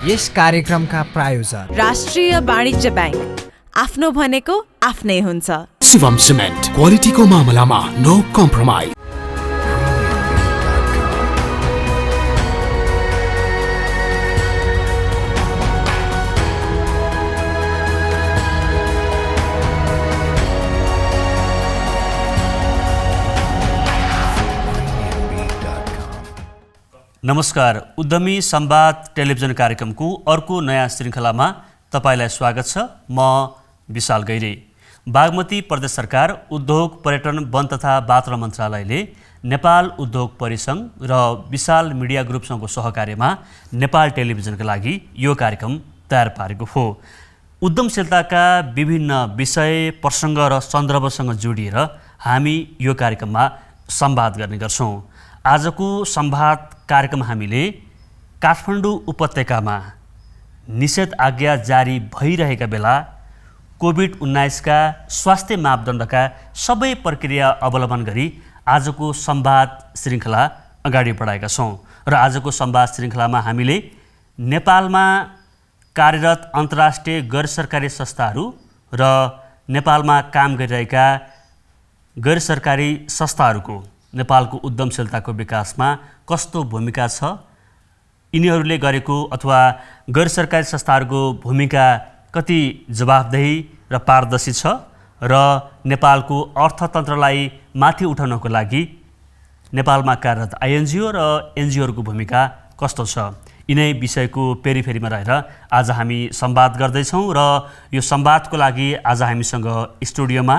यस कार्यक्रमका प्रायोजक राष्ट्रिय वाणिज्य ब्याङ्क। आफ्नो भनेको आफ्नै हुन्छ। शिवम सिमेन्ट, क्वालिटीको मामलामा नो कम्प्रोमाइज। नमस्कार, उद्यमी संवाद टेलिभिजन कार्यक्रमको अर्को नयाँ श्रृङ्खलामा तपाईलाई स्वागत छ। म विशाल गैरे। बागमती प्रदेश सरकार, उद्योग, पर्यटन, वन तथा वातावरण मन्त्रालयले नेपाल उद्योग परिसङ्घ र विशाल मिडिया ग्रुपसँगको सहकार्यमा नेपाल टेलिभिजनका लागि यो कार्यक्रम तयार पारेको हो। उद्यमशीलताका विभिन्न विषय, प्रसङ्ग र सन्दर्भसँग जोडिएर हामी यो कार्यक्रममा संवाद गर्ने गर्छौँ। आजको संवाद कार्यक्रम हामीले काठमाडौँ उपत्यकामा निषेध आज्ञा जारी भइरहेका बेला कोभिड-19 का स्वास्थ्य मापदण्डका सबै प्रक्रिया अवलम्बन गरी आजको संवाद श्रृङ्खला अगाडि बढाएका छौँ। र आजको संवाद श्रृङ्खलामा हामीले नेपालमा कार्यरत अन्तर्राष्ट्रिय गैर सरकारी संस्थाहरू र नेपालमा काम गरिरहेका गैर सरकारी संस्थाहरूको नेपालको उद्यमशीलताको विकासमा कस्तो भूमिका छ, यिनीहरूले गरेको अथवा गैर सरकारी संस्थाहरूको भूमिका कति जवाफदेही र पारदर्शी छ र नेपालको अर्थतन्त्रलाई माथि उठाउनको लागि नेपालमा कार्यरत आइएनजिओ र एनजिओहरूको भूमिका कस्तो छ, यिनै विषयको पेरिफेरीमा रहेर आज हामी संवाद गर्दैछौँ। र यो संवादको लागि आज हामीसँग स्टुडियोमा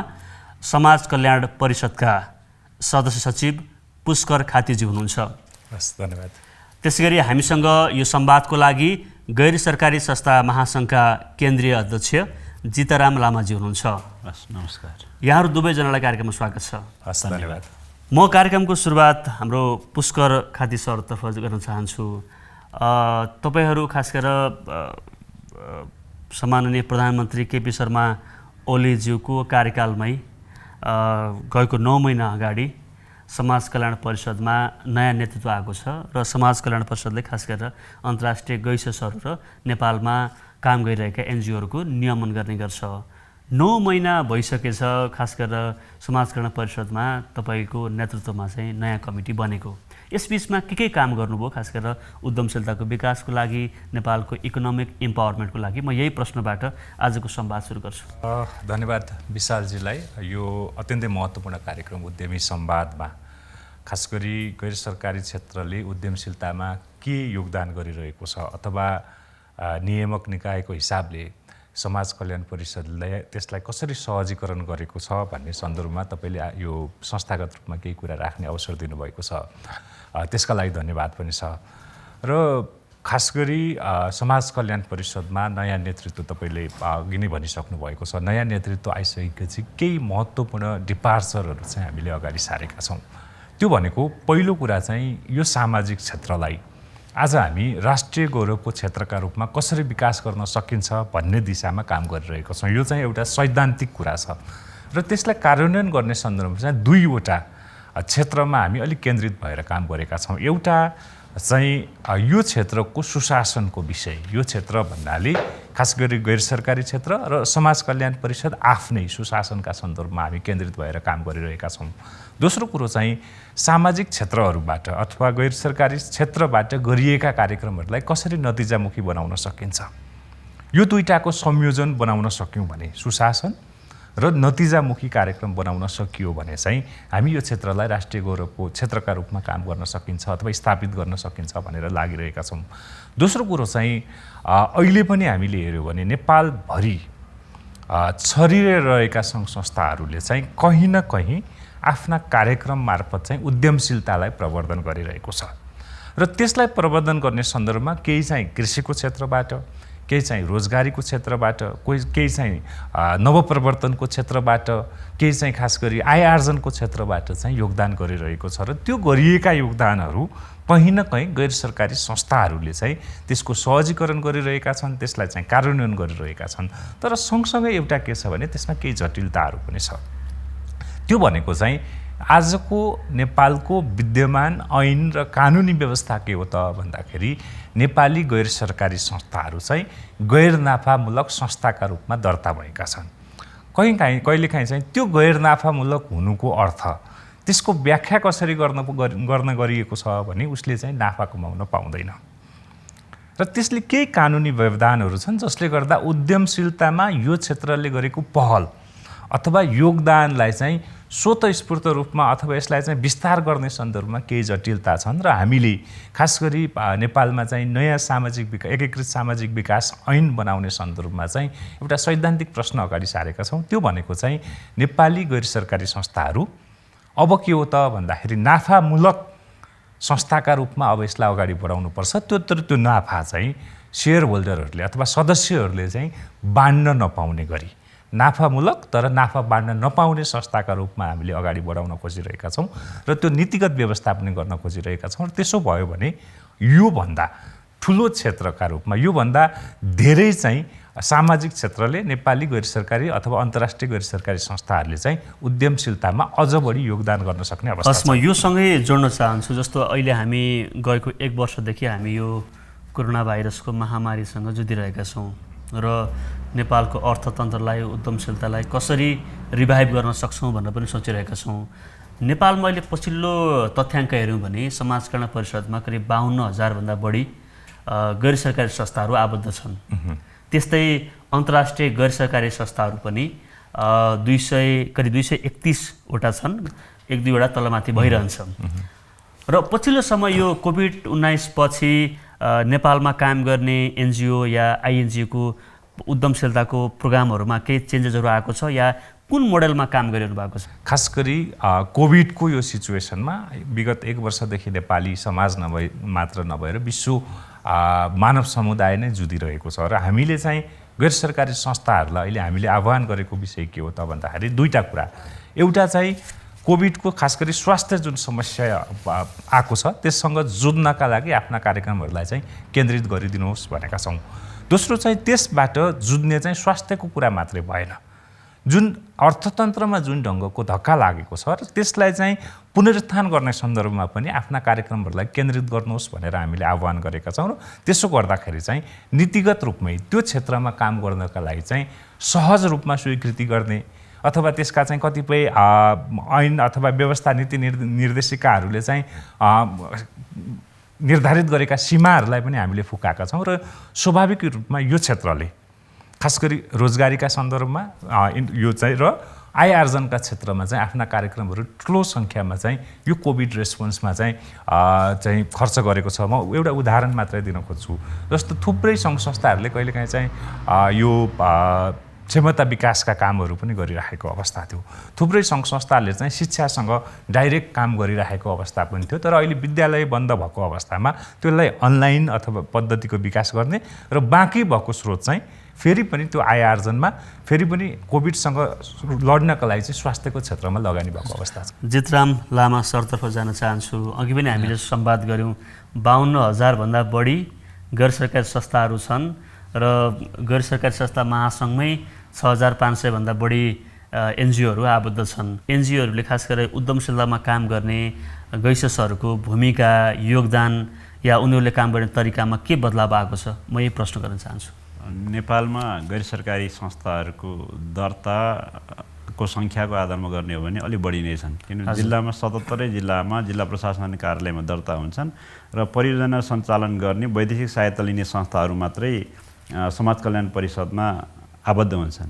समाज कल्याण परिषदका सदस्य सचिव पुष्कर खातीजी हुनुहुन्छ। धन्यवाद। त्यसैगरी हामीसँग यो संवादको लागि गैर सरकारी संस्था महासङ्घका केन्द्रीय अध्यक्ष जिताराम लामाजी हुनुहुन्छ। नमस्कार। यहाँहरू दुवैजनालाई कार्यक्रममा स्वागत छ। धन्यवाद। म कार्यक्रमको सुरुवात हाम्रो पुष्कर खाती सरतर्फ गर्न चाहन्छु। तपाईँहरू खास गरेर सम्माननीय प्रधानमन्त्री केपी शर्मा ओलीज्यूको कार्यकालमै गएको 9 महिना अगाडि समाज कल्याण परिषदमा नयाँ नेतृत्व आएको छ र समाज कल्याण परिषदले खास गरेर अन्तर्राष्ट्रिय गैसहरू र नेपालमा काम गरिरहेका एनजिओहरूको नियमन गर्ने गर्छ। 9 महिना भइसकेछ खास गरेर समाज कल्याण परिषदमा तपाईँको नेतृत्वमा चाहिँ नयाँ कमिटी बनेको। यसबिचमा के काम गर्नुभयो खास गरेर उद्यमशीलताको विकासको लागि, नेपालको इकोनोमिक इम्पावरमेन्टको लागि? म यही प्रश्नबाट आजको संवाद सुरु गर्छु। धन्यवाद विशालजीलाई। यो अत्यन्तै महत्त्वपूर्ण कार्यक्रम उद्यमी संवादमा खास गरी गैर सरकारी क्षेत्रले उद्यमशीलतामा के योगदान गरिरहेको छ अथवा नियामक निकायको हिसाबले समाज कल्याण परिषदले त्यसलाई कसरी सहजीकरण गरेको छ भन्ने सन्दर्भमा तपाईँले यो संस्थागत रूपमा केही कुरा राख्ने अवसर दिनुभएको छ, त्यसका लागि धन्यवाद पनि छ। र खास गरी समाज कल्याण परिषदमा नयाँ नेतृत्व तपाईँले अघि नै भनिसक्नु भएको छ। नयाँ नेतृत्व आइसकेपछि केही महत्त्वपूर्ण डिपार्चरहरू चाहिँ हामीले अगाडि सारेका छौँ। त्यो भनेको पहिलो कुरा चाहिँ यो सामाजिक क्षेत्रलाई आज हामी राष्ट्रिय गौरवको क्षेत्रका रूपमा कसरी विकास गर्न सकिन्छ भन्ने दिशामा काम गरिरहेको छौँ। यो चाहिँ एउटा सैद्धान्तिक कुरा छ र त्यसलाई कार्यान्वयन गर्ने सन्दर्भमा चाहिँ 2वटा क्षेत्रमा हामी अलिक केन्द्रित भएर काम गरेका छौँ। एउटा चाहिँ यो क्षेत्रको सुशासनको विषय, यो क्षेत्र भन्नाले खास गरी गैर सरकारी क्षेत्र र समाज कल्याण परिषद आफ्नै सुशासनका सन्दर्भमा हामी केन्द्रित भएर काम गरिरहेका छौँ। दोस्रो कुरो चाहिँ सामाजिक क्षेत्रहरूबाट अथवा गैर सरकारी क्षेत्रबाट गरिएका कार्यक्रमहरूलाई कसरी नतिजामुखी बनाउन सकिन्छ, यो दुईटाको संयोजन बनाउन सक्यौँ भने, सुशासन र नतिजामुखी कार्यक्रम बनाउन सकियो भने चाहिँ हामी यो क्षेत्रलाई राष्ट्रिय गौरवको क्षेत्रका रूपमा काम गर्न सकिन्छ अथवा स्थापित गर्न सकिन्छ भनेर लागिरहेका छौँ। दोस्रो कुरो चाहिँ अहिले पनि हामीले हेऱ्यौँ भने नेपालभरि छरिरहेका सङ्घ संस्थाहरूले चाहिँ कहीँ न कहीँ आफ्ना कार्यक्रम मार्फत चाहिँ उद्यमशीलतालाई प्रवर्धन गरिरहेको छ र त्यसलाई प्रवर्धन गर्ने सन्दर्भमा केही चाहिँ कृषिको क्षेत्रबाट, केही चाहिँ रोजगारीको क्षेत्रबाट, केही चाहिँ नवप्रवर्तनको क्षेत्रबाट, केही चाहिँ खास गरी आय आर्जनको क्षेत्रबाट चाहिँ योगदान गरिरहेको छ र त्यो गरिएका योगदानहरू कहीँ न कहीँ गैर सरकारी संस्थाहरूले चाहिँ त्यसको सहजीकरण गरिरहेका छन्, त्यसलाई चाहिँ कार्यान्वयन गरिरहेका छन्। तर सँगसँगै एउटा के छ भने त्यसमा केही जटिलताहरू पनि छ। त्यो भनेको चाहिँ आजको नेपालको विद्यमान ऐन र कानुनी व्यवस्था के हो त भन्दाखेरि नेपाली गैर सरकारी संस्थाहरू चाहिँ गैर नाफामूलक संस्थाका रूपमा दर्ता भएका छन्। कहिलेकाहीँ चाहिँ त्यो गैर नाफामूलक हुनुको अर्थ त्यसको व्याख्या कसरी गर्न गरिएको छ भने उसले चाहिँ नाफा कमाउन पाउँदैन र त्यसले केही कानुनी व्यवधानहरू छन् जसले गर्दा उद्यमशीलतामा यो क्षेत्रले गरेको पहल अथवा योगदानलाई चाहिँ स्वतस्फूर्त रूपमा अथवा यसलाई चाहिँ विस्तार गर्ने सन्दर्भमा केही जटिलता छन् र हामीले खास गरी नेपालमा चाहिँ नयाँ एकीकृत सामाजिक विकास ऐन बनाउने सन्दर्भमा चाहिँ एउटा सैद्धान्तिक प्रश्न अगाडि सारेका छौँ। त्यो भनेको चाहिँ नेपाली गैर सरकारी संस्थाहरू अब के हो त भन्दाखेरि नाफामूलक संस्थाका रूपमा अब यसलाई अगाडि बढाउनुपर्छ। त्यो नाफा चाहिँ सेयर होल्डरहरूले अथवा सदस्यहरूले चाहिँ बाँड्न नपाउने गरी नाफामूलक तर नाफा बाँड्न नपाउने संस्थाका रूपमा हामीले अगाडि बढाउन खोजिरहेका छौँ र त्यो नीतिगत व्यवस्थापन गर्न खोजिरहेका छौँ। र त्यसो भयो भने योभन्दा ठुलो क्षेत्रका रूपमा योभन्दा धेरै चाहिँ सामाजिक क्षेत्रले नेपाली गैर सरकारी अथवा अन्तर्राष्ट्रिय गैर सरकारी संस्थाहरूले चाहिँ उद्यमशीलतामा अझ बढी योगदान गर्न सक्ने अवस्था छ। म यो सँगै जोड्न चाहन्छु। जस्तो अहिले हामी गएको 1 वर्षदेखि हामी यो कोरोना भाइरसको महामारीसँग जुधिरहेका छौँ र नेपालको अर्थतन्त्रलाई उद्यमशीलतालाई कसरी रिभाइभ गर्न सक्छौँ भनेर पनि सोचिरहेका छौँ। नेपालमा अहिले पछिल्लो तथ्याङ्क हेऱ्यौँ भने समाज कल्याण परिषदमा करिब 52,000 भन्दा बढी गैर सरकारी संस्थाहरू आबद्ध छन्। त्यस्तै अन्तर्राष्ट्रिय गैर सरकारी संस्थाहरू पनि करिब 231 वटा छन्, 1-2 वटा तलमाथि भइरहन्छ। र पछिल्लो समय यो कोभिड-19 पछि नेपालमा काम गर्ने एनजिओ या आइएनजिओको उद्यमशीलताको प्रोग्रामहरूमा केही चेन्जेसहरू आएको छ या कुन मोडेलमा काम गरिरहनु भएको छ? खास गरी कोभिडको यो सिचुएसनमा विगत 1 वर्षदेखि नेपाली समाज मात्र नभएर विश्व मानव समुदाय नै जुधिरहेको छ र हामीले चाहिँ गैर सरकारी संस्थाहरूलाई अहिले हामीले आह्वान गरेको विषय के हो त भन्दाखेरि 2टा कुरा। एउटा चाहिँ कोभिडको खास गरी स्वास्थ्य जुन समस्या आएको छ त्यससँग जुझ्नका लागि आफ्ना कार्यक्रमहरूलाई चाहिँ केन्द्रित गरिदिनुहोस् भनेका छौँ। दोस्रो चाहिँ त्यसबाट जुझ्ने चाहिँ स्वास्थ्यको कुरा मात्रै भएन, जुन अर्थतन्त्रमा जुन ढङ्गको धक्का लागेको छ र त्यसलाई चाहिँ पुनरुत्थान गर्ने सन्दर्भमा पनि आफ्ना कार्यक्रमहरूलाई केन्द्रित गर्नुहोस् भनेर हामीले आह्वान गरेका छौँ। र त्यसो गर्दाखेरि चाहिँ नीतिगत रूपमै त्यो क्षेत्रमा काम गर्नका लागि चाहिँ सहज रूपमा स्वीकृति गर्ने अथवा त्यसका चाहिँ कतिपय ऐन अथवा व्यवस्था नीति निर्देशिकाहरूले चाहिँ निर्धारित गरेका सीमाहरूलाई पनि हामीले फुकाएका छौँ। र स्वाभाविक रूपमा यो क्षेत्रले खास गरी रोजगारीका सन्दर्भमा यो चाहिँ र आय आर्जनका क्षेत्रमा चाहिँ आफ्ना कार्यक्रमहरू ठुलो सङ्ख्यामा चाहिँ यो कोभिड रेस्पोन्समा चाहिँ खर्च गरेको छ। म एउटा उदाहरण मात्रै दिन खोज्छु। जस्तो थुप्रै सङ्घ संस्थाहरूले कहिलेकाहीँ चाहिँ यो क्षमता विकासका कामहरू पनि गरिरहेको अवस्था थियो। थुप्रै सङ्घ संस्थाहरूले चाहिँ शिक्षासँग डाइरेक्ट काम गरिरहेको अवस्था पनि थियो। तर अहिले विद्यालय बन्द भएको अवस्थामा त्यसलाई अनलाइन अथवा पद्धतिको विकास गर्ने र बाँकी भएको स्रोत चाहिँ फेरि पनि त्यो आय आर्जनमा फेरि पनि कोभिडसँग लड्नका लागि चाहिँ स्वास्थ्यको क्षेत्रमा लगानी भएको अवस्था छ। जितराम लामा सरतर्फ जान चाहन्छु। अघि पनि हामीले संवाद गऱ्यौँ 52,000 भन्दा बढी गैर सरकारी संस्थाहरू छन् र गैर सरकारी संस्था महासङ्घमै 6,500 भन्दा बढी एनजिओहरू आबद्ध छन्। एनजिओहरूले खास गरेर उद्यमशीलतामा काम गर्ने गैससहरूको भूमिका योगदान या उनीहरूले काम गर्ने तरिकामा के बदलाव आएको छ, म यही प्रश्न गर्न चाहन्छु। नेपालमा गैर सरकारी संस्थाहरूको दर्ताको सङ्ख्याको आधारमा गर्ने हो भने अलि बढी नै छन्। किनभने जिल्लामा 77 जिल्लामा जिल्ला प्रशासन कार्यालयमा दर्ता हुन्छन् र परियोजना सञ्चालन गर्ने वैदेशिक सहायता लिने संस्थाहरू मात्रै समाज कल्याण परिषदमा आबद्ध हुन्छन्।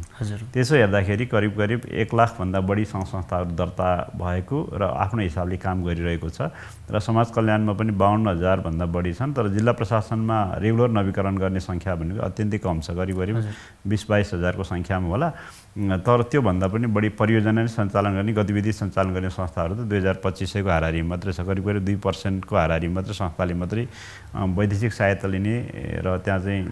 त्यसो हेर्दाखेरि करिब 1 लाख भन्दा बढी सङ्घ संस्थाहरू दर्ता भएको र आफ्नो हिसाबले काम गरिरहेको छ र समाज कल्याणमा पनि 52,000 भन्दा बढी छन्। तर जिल्ला प्रशासनमा रेगुलर नवीकरण गर्ने सङ्ख्या भनेको अत्यन्तै कम छ, करिब 20-22 हजारको सङ्ख्यामा होला। तर त्योभन्दा पनि बढी परियोजना सञ्चालन गर्ने गतिविधि सञ्चालन गर्ने संस्थाहरू त 2025को हाराहारी मात्रै छ। करिब 2% को हाराहारी मात्रै संस्थाले मात्रै वैदेशिक सहायता लिने र त्यहाँ चाहिँ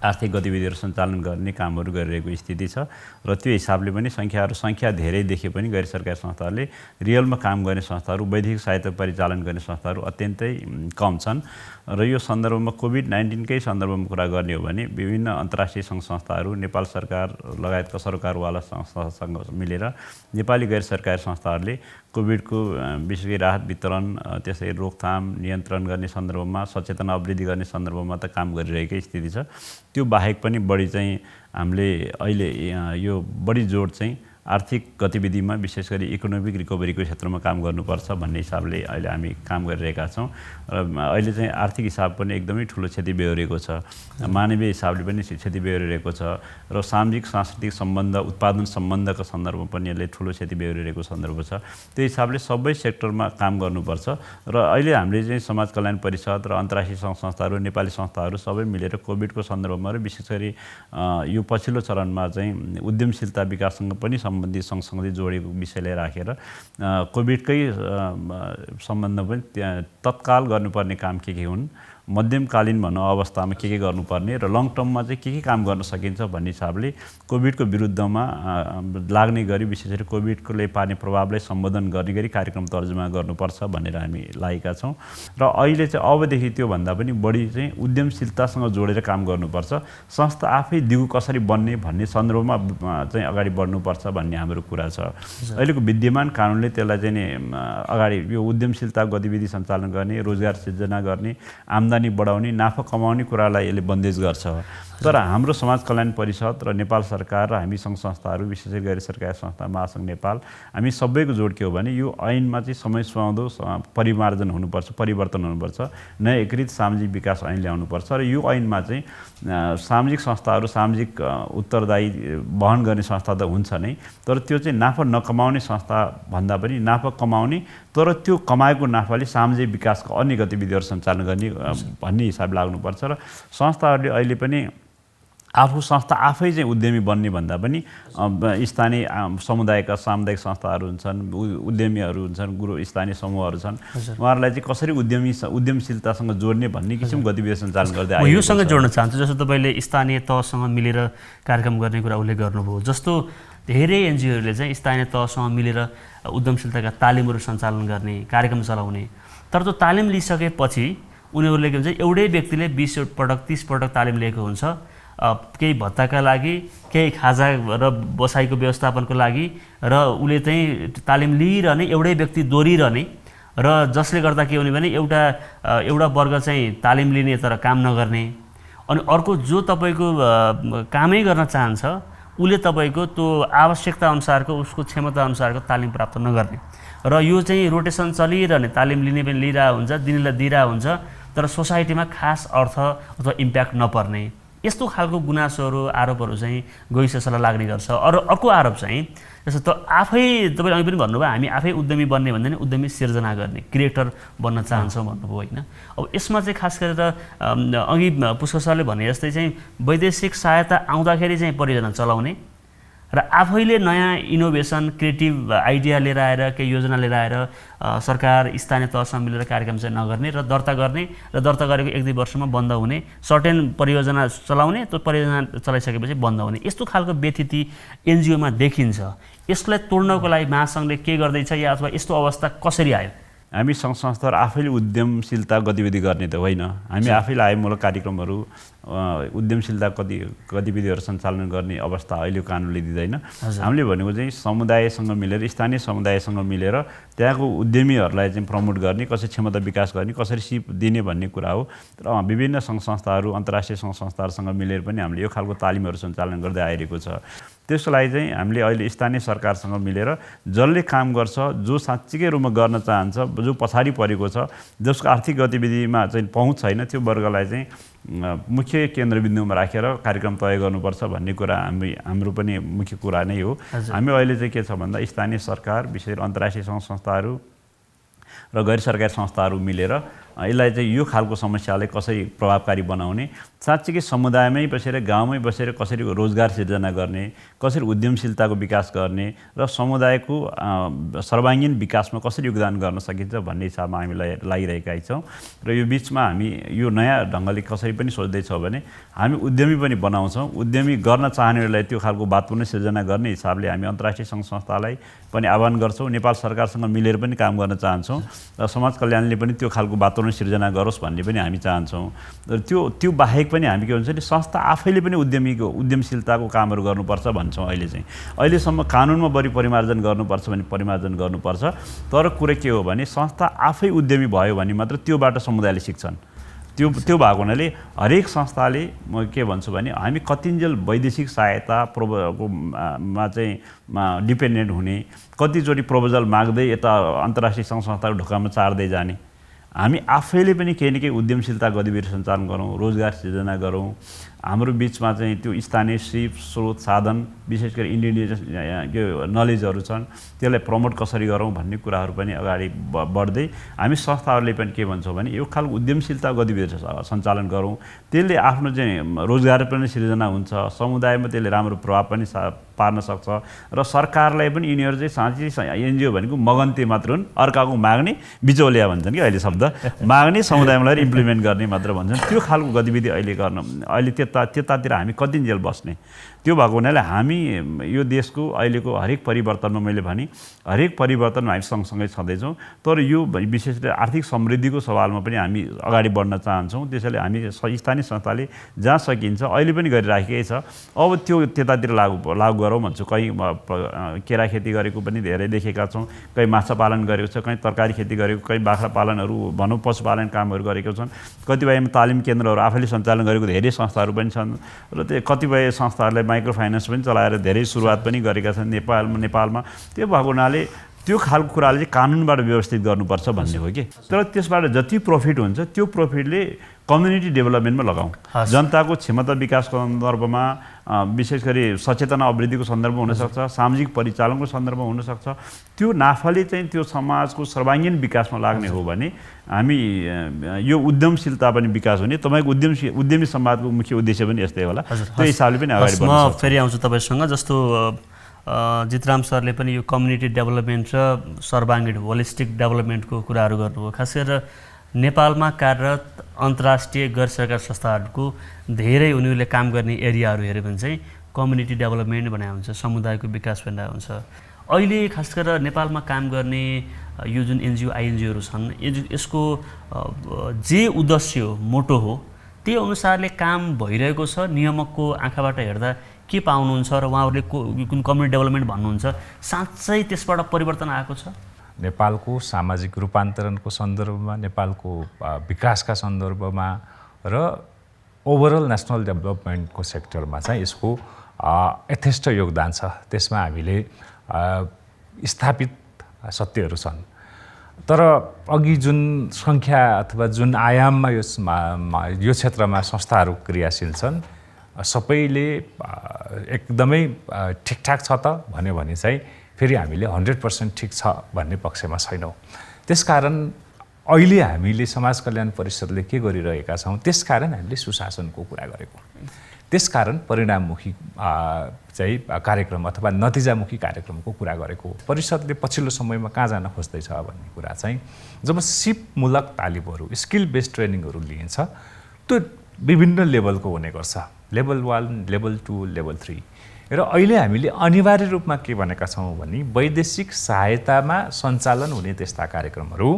आर्थिक गतिविधिहरू सञ्चालन गर्ने कामहरू गरिरहेको स्थिति छ र त्यो हिसाबले पनि सङ्ख्या धेरै देखे पनि गैर सरकारी संस्थाहरूले रियलमा काम गर्ने संस्थाहरू वैदेशिक सहायता परिचालन गर्ने संस्थाहरू अत्यन्तै कम छन् र यो सन्दर्भमा कोभिड-19कै सन्दर्भमा कुरा गर्ने हो भने विभिन्न अन्तर्राष्ट्रिय सङ्घ संस्थाहरू नेपाल सरकार लगायतका सरकारवाला संस्थासँग मिलेर नेपाली गैर सरकारी संस्थाहरूले कोभिडको विशेष गरी राहत वितरण त्यसै रोकथाम नियन्त्रण गर्ने सन्दर्भमा सचेतना अवृद्धि गर्ने सन्दर्भमा त काम गरिरहेकै स्थिति छ। त्यो बाहेक पनि बढी चाहिँ हामीले अहिले यो बढी जोड चाहिँ आर्थिक गतिविधिमा विशेष गरी इकोनोमिक रिकभरीको क्षेत्रमा काम गर्नुपर्छ भन्ने हिसाबले अहिले हामी काम गरिरहेका छौँ र अहिले चाहिँ आर्थिक हिसाब पनि एकदमै ठुलो क्षति बेहोरेको छ, मानवीय हिसाबले पनि क्षति बेहोरिरहेको छ र सामाजिक सांस्कृतिक सम्बन्ध उत्पादन सम्बन्धको सन्दर्भमा पनि यसले ठुलो क्षति बेहोरिरहेको सन्दर्भ छ। त्यो हिसाबले सबै सेक्टरमा काम गर्नुपर्छ र अहिले हामीले चाहिँ समाज कल्याण परिषद र अन्तर्राष्ट्रिय सङ्घ संस्थाहरू नेपाली संस्थाहरू सबै मिलेर कोभिडको सन्दर्भमा र विशेष गरी यो पछिल्लो चरणमा चाहिँ उद्यमशीलता विकाससँग पनि सम्बन्धित सँगसँगै जोडेको विषयलाई राखेर कोभिडकै सम्बन्ध पनि तत्काल गर्नुपर्ने काम के हुन्, मध्यमकालीन भनौँ अवस्थामा के गर्नुपर्ने र लङ टर्ममा चाहिँ के काम गर्न सकिन्छ भन्ने हिसाबले कोभिडको विरुद्धमा लाग्ने गरी विशेष गरी कोभिडले पार्ने प्रभावलाई सम्बोधन गर्ने गरी कार्यक्रम तर्जुमा गर्नुपर्छ भनेर हामी लागेका छौँ र अहिले चाहिँ अबदेखि त्योभन्दा पनि बढी चाहिँ उद्यमशीलतासँग जोडेर काम गर्नुपर्छ, संस्था आफै दिगो कसरी बन्ने भन्ने सन्दर्भमा चाहिँ अगाडि बढ्नुपर्छ भन्ने हाम्रो कुरा छ। अहिलेको विद्यमान कानुनले त्यसलाई चाहिँ नि अगाडि यो उद्यमशीलता गतिविधि सञ्चालन गर्ने, रोजगार सिर्जना गर्ने, आम्दानी बढाउने, नाफा कमाउने कुरालाई यसले बन्देज गर्छ। तर हाम्रो समाज कल्याण परिषद र नेपाल सरकार र हामी सङ्घ संस्थाहरू विशेष गरी गैर सरकारी संस्था महासङ्घ नेपाल हामी सबैको जोड के हो भने यो ऐनमा चाहिँ समय सुहाउँदो परिमार्जन हुनुपर्छ, परिवर्तन हुनुपर्छ, नयाँ एकीकृत सामाजिक विकास ऐन ल्याउनुपर्छ र यो ऐनमा चाहिँ सामाजिक संस्थाहरू सामाजिक उत्तरदायी वहन गर्ने संस्था त हुन्छ नै, तर त्यो चाहिँ नाफा नकमाउने संस्था भन्दा पनि नाफा कमाउने तर त्यो कमाएको नाफाले सामाजिक विकासको अन्य गतिविधिहरू सञ्चालन गर्ने भन्ने हिसाब लाग्नुपर्छ र संस्थाहरूले अहिले पनि संस्था आफै चाहिँ उद्यमी बन्ने भन्दा पनि स्थानीय समुदायका सामुदायिक संस्थाहरू हुन्छन्, उद्यमीहरू हुन्छन्, स्थानीय समूहहरू छन्, उहाँहरूलाई चाहिँ कसरी उद्यमशीलतासँग जोड्ने भन्ने किसिमको गतिविधि सञ्चालन गर्दै आएको छ। योसँग जोड्न चाहन्छु जस्तो तपाईँले स्थानीय तहसँग मिलेर कार्यक्रम गर्ने कुरा उल्लेख गर्नुभयो, जस्तो धेरै एनजिओहरूले चाहिँ स्थानीय तहसँग मिलेर उद्यमशीलताका तालिमहरू सञ्चालन गर्ने कार्यक्रम चलाउने, तर त्यो तालिम लिइसकेपछि उनीहरूले के भन्छ एउटै व्यक्तिले 20 पटक 30 पटक तालिम लिएको हुन्छ, केही भत्ताका लागि, केही खाजा र बसाइको व्यवस्थापनको लागि र उसले चाहिँ तालिम लिइरहने एउटै व्यक्ति दोहोरिरहने र जसले गर्दा के हुने भने एउटा वर्ग चाहिँ तालिम लिने तर काम नगर्ने, अनि अर्को जो तपाईँको कामै गर्न चाहन्छ उसले तपाईँको त्यो आवश्यकता अनुसारको उसको क्षमता अनुसारको तालिम प्राप्त नगर्ने र यो चाहिँ रोटेसन चलिरहने, तालिम लिने पनि लिइरहेको हुन्छ, दिनेलाई दिइरहेको हुन्छ, तर सोसाइटीमा खास अर्थ अथवा इम्प्याक्ट नपर्ने, यस्तो खालको गुनासोहरू आरोपहरू चाहिँ गइससला लाग्ने गर्छ। अर्को आरोप चाहिँ जस्तो त आफै तपाईँले अघि पनि भन्नुभयो हामी आफै उद्यमी बन्ने भन्दा नि उद्यमी सिर्जना गर्ने क्रिएटर बन्न चाहन्छौँ भन्नुभयो होइन। अब यसमा चाहिँ खास गरेर अघि पुष्कर सरले भने जस्तै चाहिँ वैदेशिक सहायता आउँदाखेरि चाहिँ परियोजना चलाउने र आफैले नयाँ इनोभेसन क्रिएटिभ आइडिया लिएर आएर केही योजना लिएर आएर सरकार स्थानीय तहसँग मिलेर कार्यक्रम चाहिँ नगर्ने र दर्ता गर्ने र दर्ता गरेको 1-2 वर्षमा बन्द हुने, सर्टेन परियोजना चलाउने, त्यो परियोजना चलाइसकेपछि बन्द हुने, यस्तो खालको व्यथिति एनजिओमा देखिन्छ। यसलाई तोड्नको लागि महासङ्घले के गर्दैछ या अथवा यस्तो अवस्था कसरी आयो? हामी सङ्घ संस्थाहरू आफैले उद्यमशीलता गतिविधि गर्ने त होइन, हामी आफैले आयमूलक कार्यक्रमहरू उद्यमशीलता गतिविधिहरू सञ्चालन गर्ने अवस्था अहिलेको कानुनले दिँदैन। हामीले भनेको चाहिँ समुदायसँग मिलेर स्थानीय समुदायसँग मिलेर त्यहाँको उद्यमीहरूलाई चाहिँ प्रमोट गर्ने, कसरी क्षमता विकास गर्ने, कसरी सिप दिने भन्ने कुरा हो। र विभिन्न सङ्घ संस्थाहरू अन्तर्राष्ट्रिय सङ्घ संस्थाहरूसँग मिलेर पनि हामीले यो खालको तालिमहरू सञ्चालन गर्दै आइरहेको छ। त्यसको लागि चाहिँ हामीले अहिले स्थानीय सरकारसँग मिलेर जसले काम गर्छ, जो साँच्चीकै रूपमा गर्न चाहन्छ, जो पछाडि परेको छ, जसको आर्थिक गतिविधिमा चाहिँ पहुँच छैन, त्यो वर्गलाई चाहिँ मुख्य केन्द्रबिन्दुमा राखेर कार्यक्रम तय गर्नुपर्छ भन्ने कुरा हाम्रो पनि मुख्य कुरा नै हो। हामी अहिले चाहिँ के छ भन्दा स्थानीय सरकार विशेष अन्तर्राष्ट्रिय सङ्घ संस्थाहरू र गैर सरकारी संस्थाहरू मिलेर यसलाई चाहिँ यो खालको समस्यालाई कसरी प्रभावकारी बनाउने, साँच्चीकै समुदायमै बसेर गाउँमै बसेर कसरी रोजगार सिर्जना गर्ने, कसरी उद्यमशीलताको विकास गर्ने र समुदायको सर्वाङ्गीण विकासमा कसरी योगदान गर्न सकिन्छ भन्ने हिसाबमा हामीलाई लागिरहेका छौँ। र यो बिचमा हामी यो नयाँ ढङ्गले कसरी पनि सोच्दैछौँ भने हामी उद्यमी पनि बनाउँछौँ। उद्यमी गर्न चाहनेहरूलाई त्यो खालको वातावरण सिर्जना गर्ने हिसाबले हामी अन्तर्राष्ट्रिय सङ्घ संस्थालाई पनि आह्वान गर्छौँ। नेपाल सरकारसँग मिलेर पनि काम गर्न चाहन्छौँ र समाज कल्याणले पनि त्यो खालको वातावरण सिर्जना गरोस् भन्ने पनि हामी चाहन्छौँ। र त्यो बाहेक पनि हामी के भन्छ भने संस्था आफैले पनि उद्यमशीलताको कामहरू गर्नुपर्छ भन्छौँ। अहिलेसम्म कानुनमा बढी परिमार्जन गर्नुपर्छ भने परिमार्जन गर्नुपर्छ। तर कुरा के हो भने संस्था आफै उद्यमी भयो भने मात्र त्योबाट समुदायले सिक्छन्। त्यो भएको हुनाले हरेक संस्थाले म के भन्छु भने हामी कतिन्जेल वैदेशिक सहायता मा चाहिँ डिपेन्डेन्ट हुने, कतिचोटि प्रपोजल माग्दै यता अन्तर्राष्ट्रिय सङ्घ संस्थाको ढोकामा चार्दै जाने। हामी आफैले पनि केही न केही उद्यमशीलता गतिविधि सञ्चालन गरौँ, रोजगार सिर्जना गरौँ। हाम्रो बिचमा चाहिँ त्यो स्थानीय सिप स्रोत साधन विशेष गरी इन्डिजिनियस नलेजहरू छन्, त्यसलाई प्रमोट कसरी गरौँ भन्ने कुराहरू पनि अगाडि बढ्दै हामी संस्थाहरूले पनि के भन्छौँ भने यो खालको उद्यमशीलता गतिविधि सञ्चालन गरौँ। त्यसले आफ्नो चाहिँ रोजगार पनि सिर्जना हुन्छ, समुदायमा त्यसले राम्रो प्रभाव पनि पार्न सक्छ र सरकारलाई पनि यिनीहरू चाहिँ साँच्चै एनजिओ भनेको मगन्ते मात्र हुन्, अर्काको माग्ने बिचौलिया भन्छन् कि अहिले शब्द, माग्ने समुदायमा लगेर इम्प्लिमेन्ट गर्ने मात्र भन्छन्। त्यो खालको गतिविधि अहिले त्यतातिर हामी कतिन्जेल बस्ने। त्यो भएको हुनाले हामी यो देशको अहिलेको हरेक परिवर्तनमा मैले भने हरेक परिवर्तनमा हामी सँगसँगै छँदैछौँ। तर यो विशेष गरी आर्थिक समृद्धिको सवालमा पनि हामी अगाडि बढ्न चाहन्छौँ। त्यसैले हामी स्थानीय संस्थाले जहाँ सकिन्छ अहिले पनि गरिराखेकै छ। अब त्यो त्यतातिर लागू गरौँ भन्छु। कहीँ केरा खेती गरेको पनि धेरै देखेका छौँ, कहीँ माछा पालन गरेको छ, कहीँ तरकारी खेती गरेको, कहीँ बाख्रा पालनहरू भनौँ पशुपालन कामहरू गरेको छन्। कतिपय तालिम केन्द्रहरू आफैले सञ्चालन गरेको धेरै संस्थाहरू पनि छन् र त्यो कतिपय संस्थाहरूले माइक्रो फाइनेन्स पनि चलाएर धेरै सुरुवात पनि गरेका छन् नेपालमा। त्यो भएको हुनाले त्यो खालको कुराले चाहिँ कानुनबाट व्यवस्थित गर्नुपर्छ भन्ने हो कि। तर त्यसबाट जति प्रफिट हुन्छ त्यो प्रफिटले कम्युनिटी डेभलपमेन्टमा लगाउँ, जनताको क्षमता विकासको सन्दर्भमा, विशेष गरी सचेतना अभिवृद्धिको सन्दर्भमा हुनसक्छ, सामाजिक परिचालनको सन्दर्भमा हुनसक्छ। त्यो नाफाले चाहिँ त्यो समाजको सर्वाङ्गीण विकासमा लाग्ने हो भने हामी यो उद्यमशीलता पनि विकास हुने। तपाईँको उद्यमी संवादको मुख्य उद्देश्य पनि यस्तै होला। त्यो हिसाबले पनि अगाडि बढ्न सक्छ। म फेरि आउँछु तपाईँसँग। जस्तो जितराम सरले पनि यो कम्युनिटी डेभलपमेन्ट र सर्वाङ्गीण होलिस्टिक डेभलपमेन्टको कुराहरू गर्नुभयो। खास गरेर नेपालमा कार्यरत अन्तर्राष्ट्रिय गैर सरकारी संस्थाहरूको धेरै उनीहरूले काम गर्ने एरियाहरू हेऱ्यो भने चाहिँ कम्युनिटी डेभलपमेन्ट भनेको हुन्छ, समुदायको विकास भनेको हुन्छ। अहिले खास गरेर नेपालमा काम गर्ने यो जुन एनजिओ आइएनजिओहरू छन्, यसको जे उद्देश्य हो, मोटो हो, त्यही अनुसारले काम भइरहेको छ। नियामकको आँखाबाट हेर्दा के पाउनुहुन्छ र उहाँहरूले कुन कम्युनिटी डेभलपमेन्ट भन्नुहुन्छ, साँच्चै त्यसबाट परिवर्तन आएको छ? नेपालको सामाजिक रूपान्तरणको सन्दर्भमा, नेपालको विकासका सन्दर्भमा र ओभरअल नेसनल डेभलपमेन्टको सेक्टरमा चाहिँ यसको यथेष्ट योगदान छ। त्यसमा हामीले स्थापित सत्यहरू छन्। तर अघि जुन सङ्ख्या अथवा जुन आयाममा यो क्षेत्रमा संस्थाहरू क्रियाशील छन्, सबैले एकदमै ठिकठाक छ त भन्यो भने चाहिँ फेरि हामीले 100% ठिक छ भन्ने पक्षमा छैनौँ। त्यसकारण अहिले हामीले समाज कल्याण परिषदले के गरिरहेका छौँ, त्यसकारण हामीले सुशासनको कुरा गरेको, त्यसकारण परिणाममुखी चाहिँ कार्यक्रम अथवा नतिजामुखी कार्यक्रमको कुरा गरेको। परिषदले पछिल्लो समयमा कहाँ जान खोज्दैछ भन्ने कुरा चाहिँ जब सिपमूलक तालिमहरू, स्किल बेस्ड ट्रेनिङहरू लिइन्छ, त्यो विभिन्न लेभलको हुने गर्छ, लेभल 1, लेभल 2, लेभल 3। र अहिले हामीले अनिवार्य रूपमा के भनेका छौँ भने वैदेशिक सहायतामा सञ्चालन हुने त्यस्ता कार्यक्रमहरू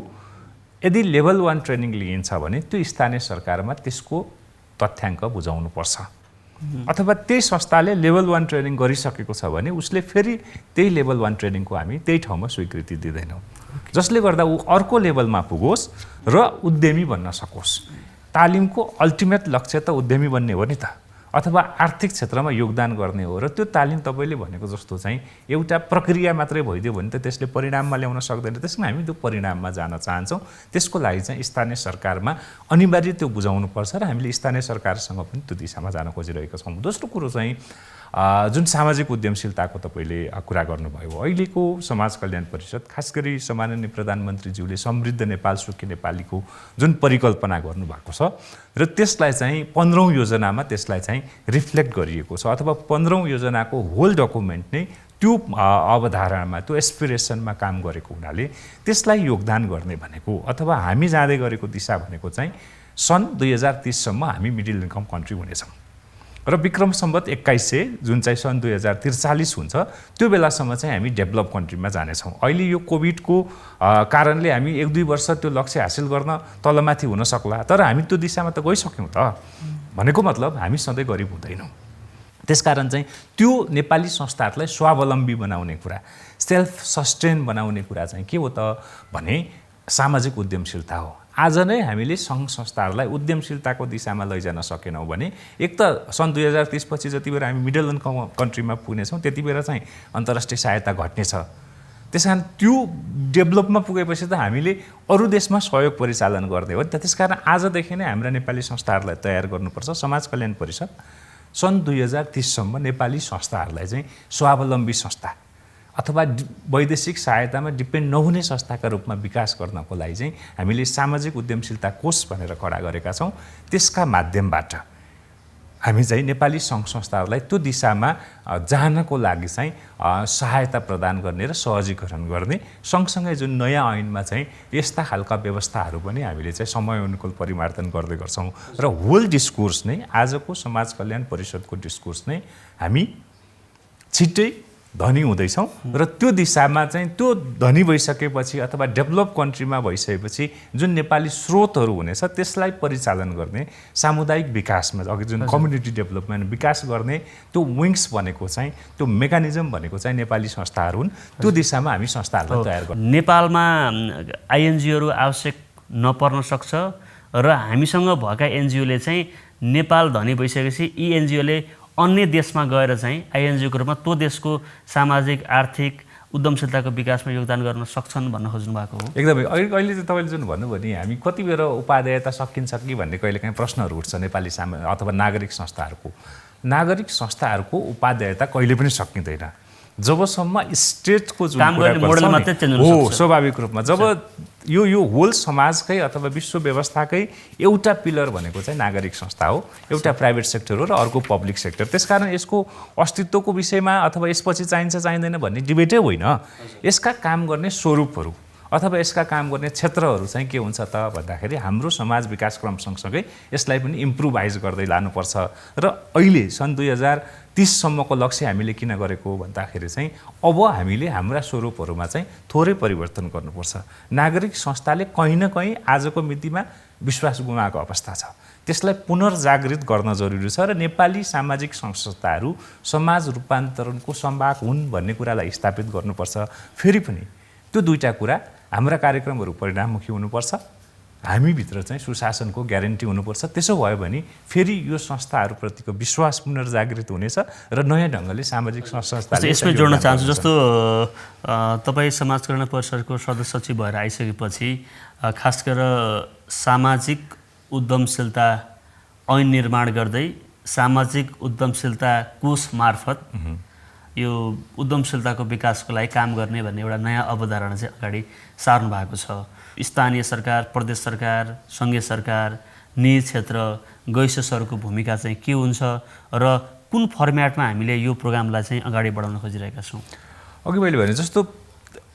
यदि लेभल 1 ट्रेनिङ लिइन्छ भने त्यो स्थानीय सरकारमा त्यसको तथ्याङ्क बुझाउनुपर्छ। अथवा त्यही संस्थाले लेभल 1 ट्रेनिङ गरिसकेको छ भने उसले फेरि त्यही लेभल 1 ट्रेनिङको हामी त्यही ठाउँमा स्वीकृति दिँदैनौँ, जसले गर्दा ऊ अर्को लेभलमा पुगोस् र उद्यमी बन्न सकोस्। तालिमको अल्टिमेट लक्ष्य त उद्यमी बन्ने हो नि त। अथवा आर्थिक क्षेत्रमा योगदान गर्ने हो र त्यो तालिम तपाईँले भनेको जस्तो चाहिँ एउटा प्रक्रिया मात्रै भइदियो भने त त्यसले परिणाममा ल्याउन सक्दैन। त्यसमा हामी त्यो परिणाममा जान चाहन्छौँ। त्यसको लागि चाहिँ स्थानीय सरकारमा अनिवार्य त्यो बुझाउनुपर्छ र हामीले स्थानीय सरकारसँग पनि त्यो दिशामा जान खोजिरहेका छौँ। दोस्रो कुरो चाहिँ जुन सामाजिक उद्यमशीलताको तपाईँले कुरा गर्नुभयो, अहिलेको समाज कल्याण परिषद खास गरी सम्माननीय प्रधानमन्त्रीज्यूले समृद्ध नेपाल सुखी नेपालीको जुन परिकल्पना गर्नुभएको छ र त्यसलाई चाहिँ 15औं योजनामा त्यसलाई चाहिँ रिफ्लेक्ट गरिएको छ अथवा 15औं योजनाको होल डकुमेन्ट नै त्यो अवधारणामा त्यो एस्पिरेसनमा काम गरेको हुनाले त्यसलाई योगदान गर्ने भनेको अथवा हामी जाँदै गरेको दिशा भनेको चाहिँ सन् 2030 सम्म हामी मिडल इन्कम कन्ट्री हुनेछौँ र विक्रम सम्वत 2100 जुन चाहिँ सन् 2043 हुन्छ त्यो बेलासम्म चाहिँ हामी डेभलप कन्ट्रीमा जानेछौँ। अहिले यो कोभिडको कारणले हामी 1-2 वर्ष त्यो लक्ष्य हासिल गर्न तलमाथि हुन सक्ला, तर हामी त्यो दिशामा त गइसक्यौँ त। भनेको मतलब हामी सधैँ गरिब हुँदैनौँ। त्यसकारण चाहिँ त्यो नेपाली संस्थाहरूलाई स्वावलम्बी बनाउने कुरा, सेल्फ सस्टेन बनाउने कुरा चाहिँ के हो त भने सामाजिक उद्यमशीलता हो। आज नै हामीले सङ्घ संस्थाहरूलाई उद्यमशीलताको दिशामा लैजान सकेनौँ भने एक त सन् 2030 पछि जति बेला हामी मिडल इन्कम कन्ट्रीमा पुग्नेछौँ त्यति बेला चाहिँ अन्तर्राष्ट्रिय सहायता घट्नेछ। त्यस कारण त्यो डेभलपमा पुगेपछि त हामीले अरू देशमा सहयोग परिचालन गर्ने हो नि त। त्यसकारण आजदेखि नै हाम्रा नेपाली संस्थाहरूलाई तयार गर्नुपर्छ। समाज कल्याण परिषद सन् 2030 सम्म नेपाली संस्थाहरूलाई चाहिँ स्वावलम्बी संस्था अथवा वैदेशिक सहायतामा डिपेन्ड नहुने संस्थाका रूपमा विकास गर्नको लागि चाहिँ हामीले सामाजिक उद्यमशीलता कोष भनेर खडा गरेका छौँ। त्यसका माध्यमबाट हामी चाहिँ नेपाली सङ्घ संस्थाहरूलाई त्यो दिशामा जानको लागि चाहिँ सहायता प्रदान गर्ने र सहजीकरण गर्ने, सँगसँगै जुन नयाँ ऐनमा चाहिँ यस्ता खालका व्यवस्थाहरू पनि हामीले चाहिँ समय अनुकूल परिमार्जन गर्दै गर्छौँ र होल डिस्कोर्स नै आजको समाज कल्याण परिषदको डिस्कोर्स नै हामी छिट्टै धनी हुँदैछौँ र त्यो दिशामा चाहिँ त्यो धनी भइसकेपछि अथवा डेभलप कन्ट्रीमा भइसकेपछि जुन नेपाली स्रोतहरू हुनेछ त्यसलाई परिचालन गर्ने, सामुदायिक विकासमा अघि जुन कम्युनिटी डेभलपमेन्ट विकास गर्ने त्यो विङ्स भनेको चाहिँ त्यो मेकानिजम भनेको चाहिँ नेपाली संस्थाहरू हुन्। त्यो दिशामा हामी संस्थाहरूलाई तयार गर्छौँ। नेपालमा आइएनजिओहरू आवश्यक नपर्न सक्छ र हामीसँग भएका एनजिओले चाहिँ नेपाल धनी भइसकेपछि यी एनजिओले अन्य देशमा गएर चाहिँ आइएनजिओको रूपमा त्यो देशको सामाजिक आर्थिक उद्यमशीलताको विकासमा योगदान गर्न सक्छन् भन्न खोज्नु भएको हो। एकदमै अहिले चाहिँ तपाईँले जुन भन्नुभयो नि हामी कति बेर उपादेयता सकिन्छ कि भन्ने कहिलेकाहीँ प्रश्नहरू उठ्छ नेपाली अथवा नागरिक संस्थाहरूको उपादेयता कहिले पनि सकिँदैन जबसम्म स्टेटको जुन हो स्वाभाविक रूपमा जब यो होल समाजकै अथवा विश्व व्यवस्थाकै एउटा पिलर भनेको चाहिँ नागरिक संस्था हो, एउटा प्राइभेट सेक्टर हो र अर्को पब्लिक सेक्टर। त्यसकारण यसको अस्तित्वको विषयमा अथवा यसपछि चाहिन्छ चाहिँदैन भन्ने डिबेटै होइन। यसका काम गर्ने स्वरूपहरू अथवा यसका काम गर्ने क्षेत्रहरू चाहिँ के हुन्छ त भन्दाखेरि हाम्रो समाज विकास क्रम सँगसँगै यसलाई पनि इम्प्रुभाइज गर्दै लानुपर्छ र अहिले सन् 2030 सम्मको लक्ष्य हामीले किन गरेको भन्दाखेरि चाहिँ अब हामीले हाम्रा स्वरूपहरूमा चाहिँ थोरै परिवर्तन गर्नुपर्छ। नागरिक संस्थाले कहीँ न कहीँ आजको मितिमा विश्वास गुमाएको अवस्था छ, त्यसलाई पुनर्जागृत गर्न जरुरी छ र नेपाली सामाजिक संस्थाहरू समाज रूपान्तरणको सम्भाग हुन् भन्ने कुरालाई स्थापित गर्नुपर्छ। फेरि पनि त्यो दुईटा कुरा हाम्रा कार्यक्रमहरू परिणाममुखी हुनुपर्छ, हामीभित्र चाहिँ सुशासनको ग्यारेन्टी हुनुपर्छ। त्यसो भयो भने फेरि यो संस्थाहरूप्रतिको विश्वास पुनर्जागृत हुनेछ र नयाँ ढङ्गले सामाजिक संस्थाले यसमै जोड्न चाहन्छु। जस्तो तपाईँ समाज कल्याण परिषदको सदस्य सचिव भएर आइसकेपछि खास गरेर सामाजिक उद्यमशीलता ऐन निर्माण गर्दै सामाजिक उद्यमशीलता कोष मार्फत यो उद्यमशीलताको विकासको लागि काम गर्ने भन्ने एउटा नयाँ अवधारणा चाहिँ अगाडि सार्नु भएको छ। स्थानीय सरकार, प्रदेश सरकार, सङ्घीय सरकार, निजी क्षेत्र, गैससहरूको भूमिका चाहिँ के हुन्छ र कुन फर्म्याटमा हामीले यो प्रोग्रामलाई चाहिँ अगाडि बढाउन खोजिरहेका छौँ? अघि मैले भने जस्तो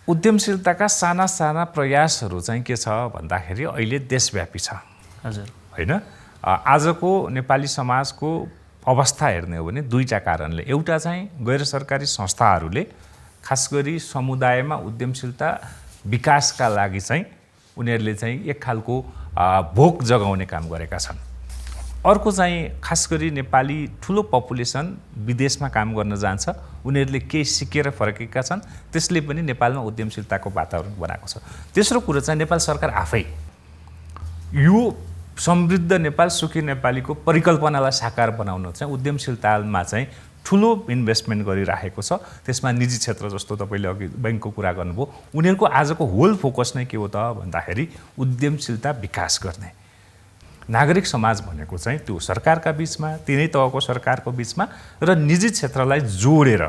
उद्यमशीलताका साना साना प्रयासहरू चाहिँ के छ भन्दाखेरि अहिले देशव्यापी छ। हजुर होइन, आजको नेपाली समाजको अवस्था हेर्ने हो भने दुईटा कारणले, एउटा चाहिँ गैर सरकारी संस्थाहरूले खास गरी समुदायमा उद्यमशीलता विकासका लागि चाहिँ उनीहरूले चाहिँ एक खालको भोक जगाउने काम गरेका छन्। अर्को चाहिँ खास गरी नेपाली ठुलो पपुलेसन विदेशमा काम गर्न जान्छ, उनीहरूले केही सिकेर फर्केका छन्, त्यसले पनि नेपालमा उद्यमशीलताको वातावरण बनाएको छ। तेस्रो कुरो चाहिँ नेपाल सरकार आफै यो समृद्ध नेपाल सुखी नेपालीको परिकल्पनालाई साकार बनाउन चाहिँ उद्यमशीलतामा चाहिँ ठुलो इन्भेस्टमेन्ट गरिराखेको छ। त्यसमा निजी क्षेत्र जस्तो तपाईँले अघि ब्याङ्कको कुरा गर्नुभयो, उनीहरूको आजको होल फोकस नै के हो त भन्दाखेरि उद्यमशीलता विकास गर्ने। नागरिक समाज भनेको चाहिँ त्यो सरकारका बिचमा, तिनै तहको सरकारको बिचमा र निजी क्षेत्रलाई जोडेर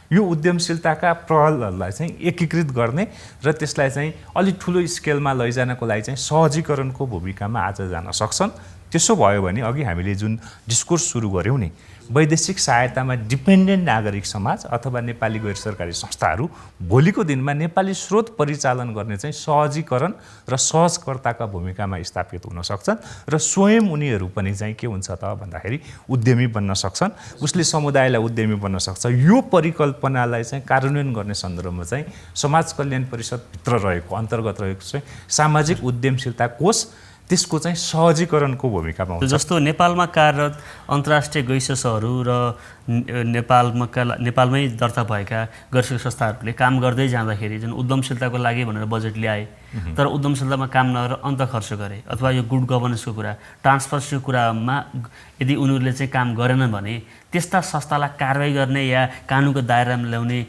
यो उद्यमशीलताका पहलहरूलाई चाहिँ एकीकृत गर्ने र त्यसलाई चाहिँ अलिक ठुलो स्केलमा लैजानको लागि चाहिँ सहजीकरणको भूमिकामा आज जान सक्छन्। त्यसो भयो भने अघि हामीले जुन डिस्कोर्स सुरु गऱ्यौँ नि, वैदेशिक सहायतामा डिपेन्डेन्ट नागरिक समाज अथवा नेपाली गैर सरकारी संस्थाहरू भोलिको दिनमा नेपाली स्रोत परिचालन गर्ने चाहिँ सहजीकरण र सहजकर्ताका भूमिकामा स्थापित हुन सक्छन् र स्वयं उनीहरू पनि चाहिँ के हुन्छ त भन्दाखेरि उद्यमी बन्न सक्छन्, उसले समुदायलाई उद्यमी बन्न सक्छ। यो परिकल्पनालाई चाहिँ कार्यान्वयन गर्ने सन्दर्भमा चाहिँ समाज कल्याण परिषदभित्र रहेको अन्तर्गत रहेको चाहिँ सामाजिक उद्यमशीलता कोष त्यसको चाहिँ सहजीकरणको भूमिकामा हुन्छ। जस्तो नेपालमा कार्यरत अन्तर्राष्ट्रिय गैससहरू र नेपालमै दर्ता भएका गैर संस्थाहरूले काम गर्दै जाँदाखेरि जुन उद्यमशीलताको लागि भनेर बजेट ल्याए, तर उद्यमशीलतामा काम नगरेर अन्त खर्च गरे, अथवा यो गुड गभर्नेन्सको कुरा, ट्रान्सपरेन्सीको कुरामा यदि उनीहरूले चाहिँ काम गरेनन् भने त्यस्ता संस्थालाई कारवाही गर्ने या कानुनको दायरामा ल्याउने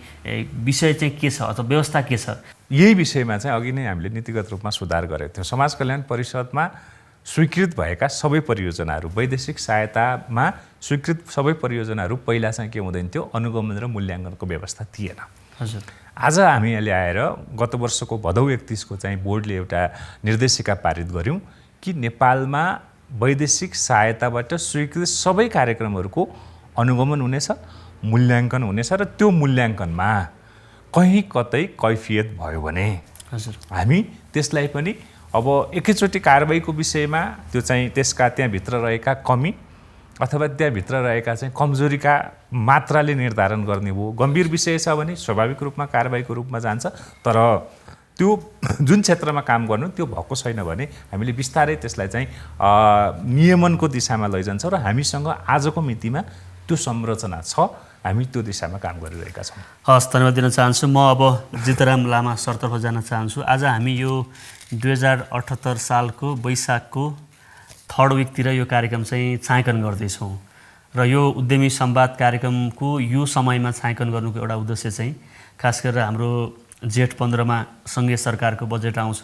विषय चाहिँ के छ अथवा व्यवस्था के छ? यही विषयमा चाहिँ अघि नै हामीले नीतिगत रूपमा सुधार गरेको थियौँ। समाज कल्याण परिषदमा स्वीकृत भएका सबै परियोजनाहरू, वैदेशिक सहायतामा स्वीकृत सबै परियोजनाहरू पहिला चाहिँ के हुँदैन थियो, अनुगमन र मूल्याङ्कनको व्यवस्था थिएन। हजुर, आज हामी अहिले आएर गत वर्षको भदौ 31 को चाहिँ बोर्डले एउटा निर्देशिका पारित गर्यौँ कि नेपालमा वैदेशिक सहायताबाट स्वीकृत सबै कार्यक्रमहरूको अनुगमन हुनेछ, मूल्याङ्कन हुनेछ र त्यो मूल्याङ्कनमा कहीँ कतै कैफियत भयो भने हजुर, हामी त्यसलाई पनि अब एकैचोटि कारबाहीको विषयमा त्यो चाहिँ त्यसका त्यहाँभित्र रहेका कमी अथवा त्यहाँभित्र रहेका चाहिँ कमजोरीका मात्राले निर्धारण गर्ने हो। गम्भीर विषय छ भने स्वाभाविक रूपमा कारबाहीको रूपमा जान्छ, तर त्यो जुन क्षेत्रमा काम गर्नु त्यो भएको छैन भने हामीले बिस्तारै त्यसलाई चाहिँ नियमनको दिशामा लैजान्छौँ र हामीसँग आजको मितिमा त्यो संरचना छ, हामी त्यो दिशामा काम गरिरहेका छौँ। हस्, धन्यवाद दिन चाहन्छु। म अब जितराम लामा सरतर्फ जान चाहन्छु। आज हामी यो 2078 सालको वैशाखको 3rd विकतिर यो कार्यक्रम चाहिँ छायाङ्कन गर्दैछौँ र यो उद्यमी संवाद कार्यक्रमको यो समयमा छायाङ्कन गर्नुको एउटा उद्देश्य चाहिँ खास गरेर हाम्रो जेठ 15 मा सङ्घीय सरकारको बजेट आउँछ,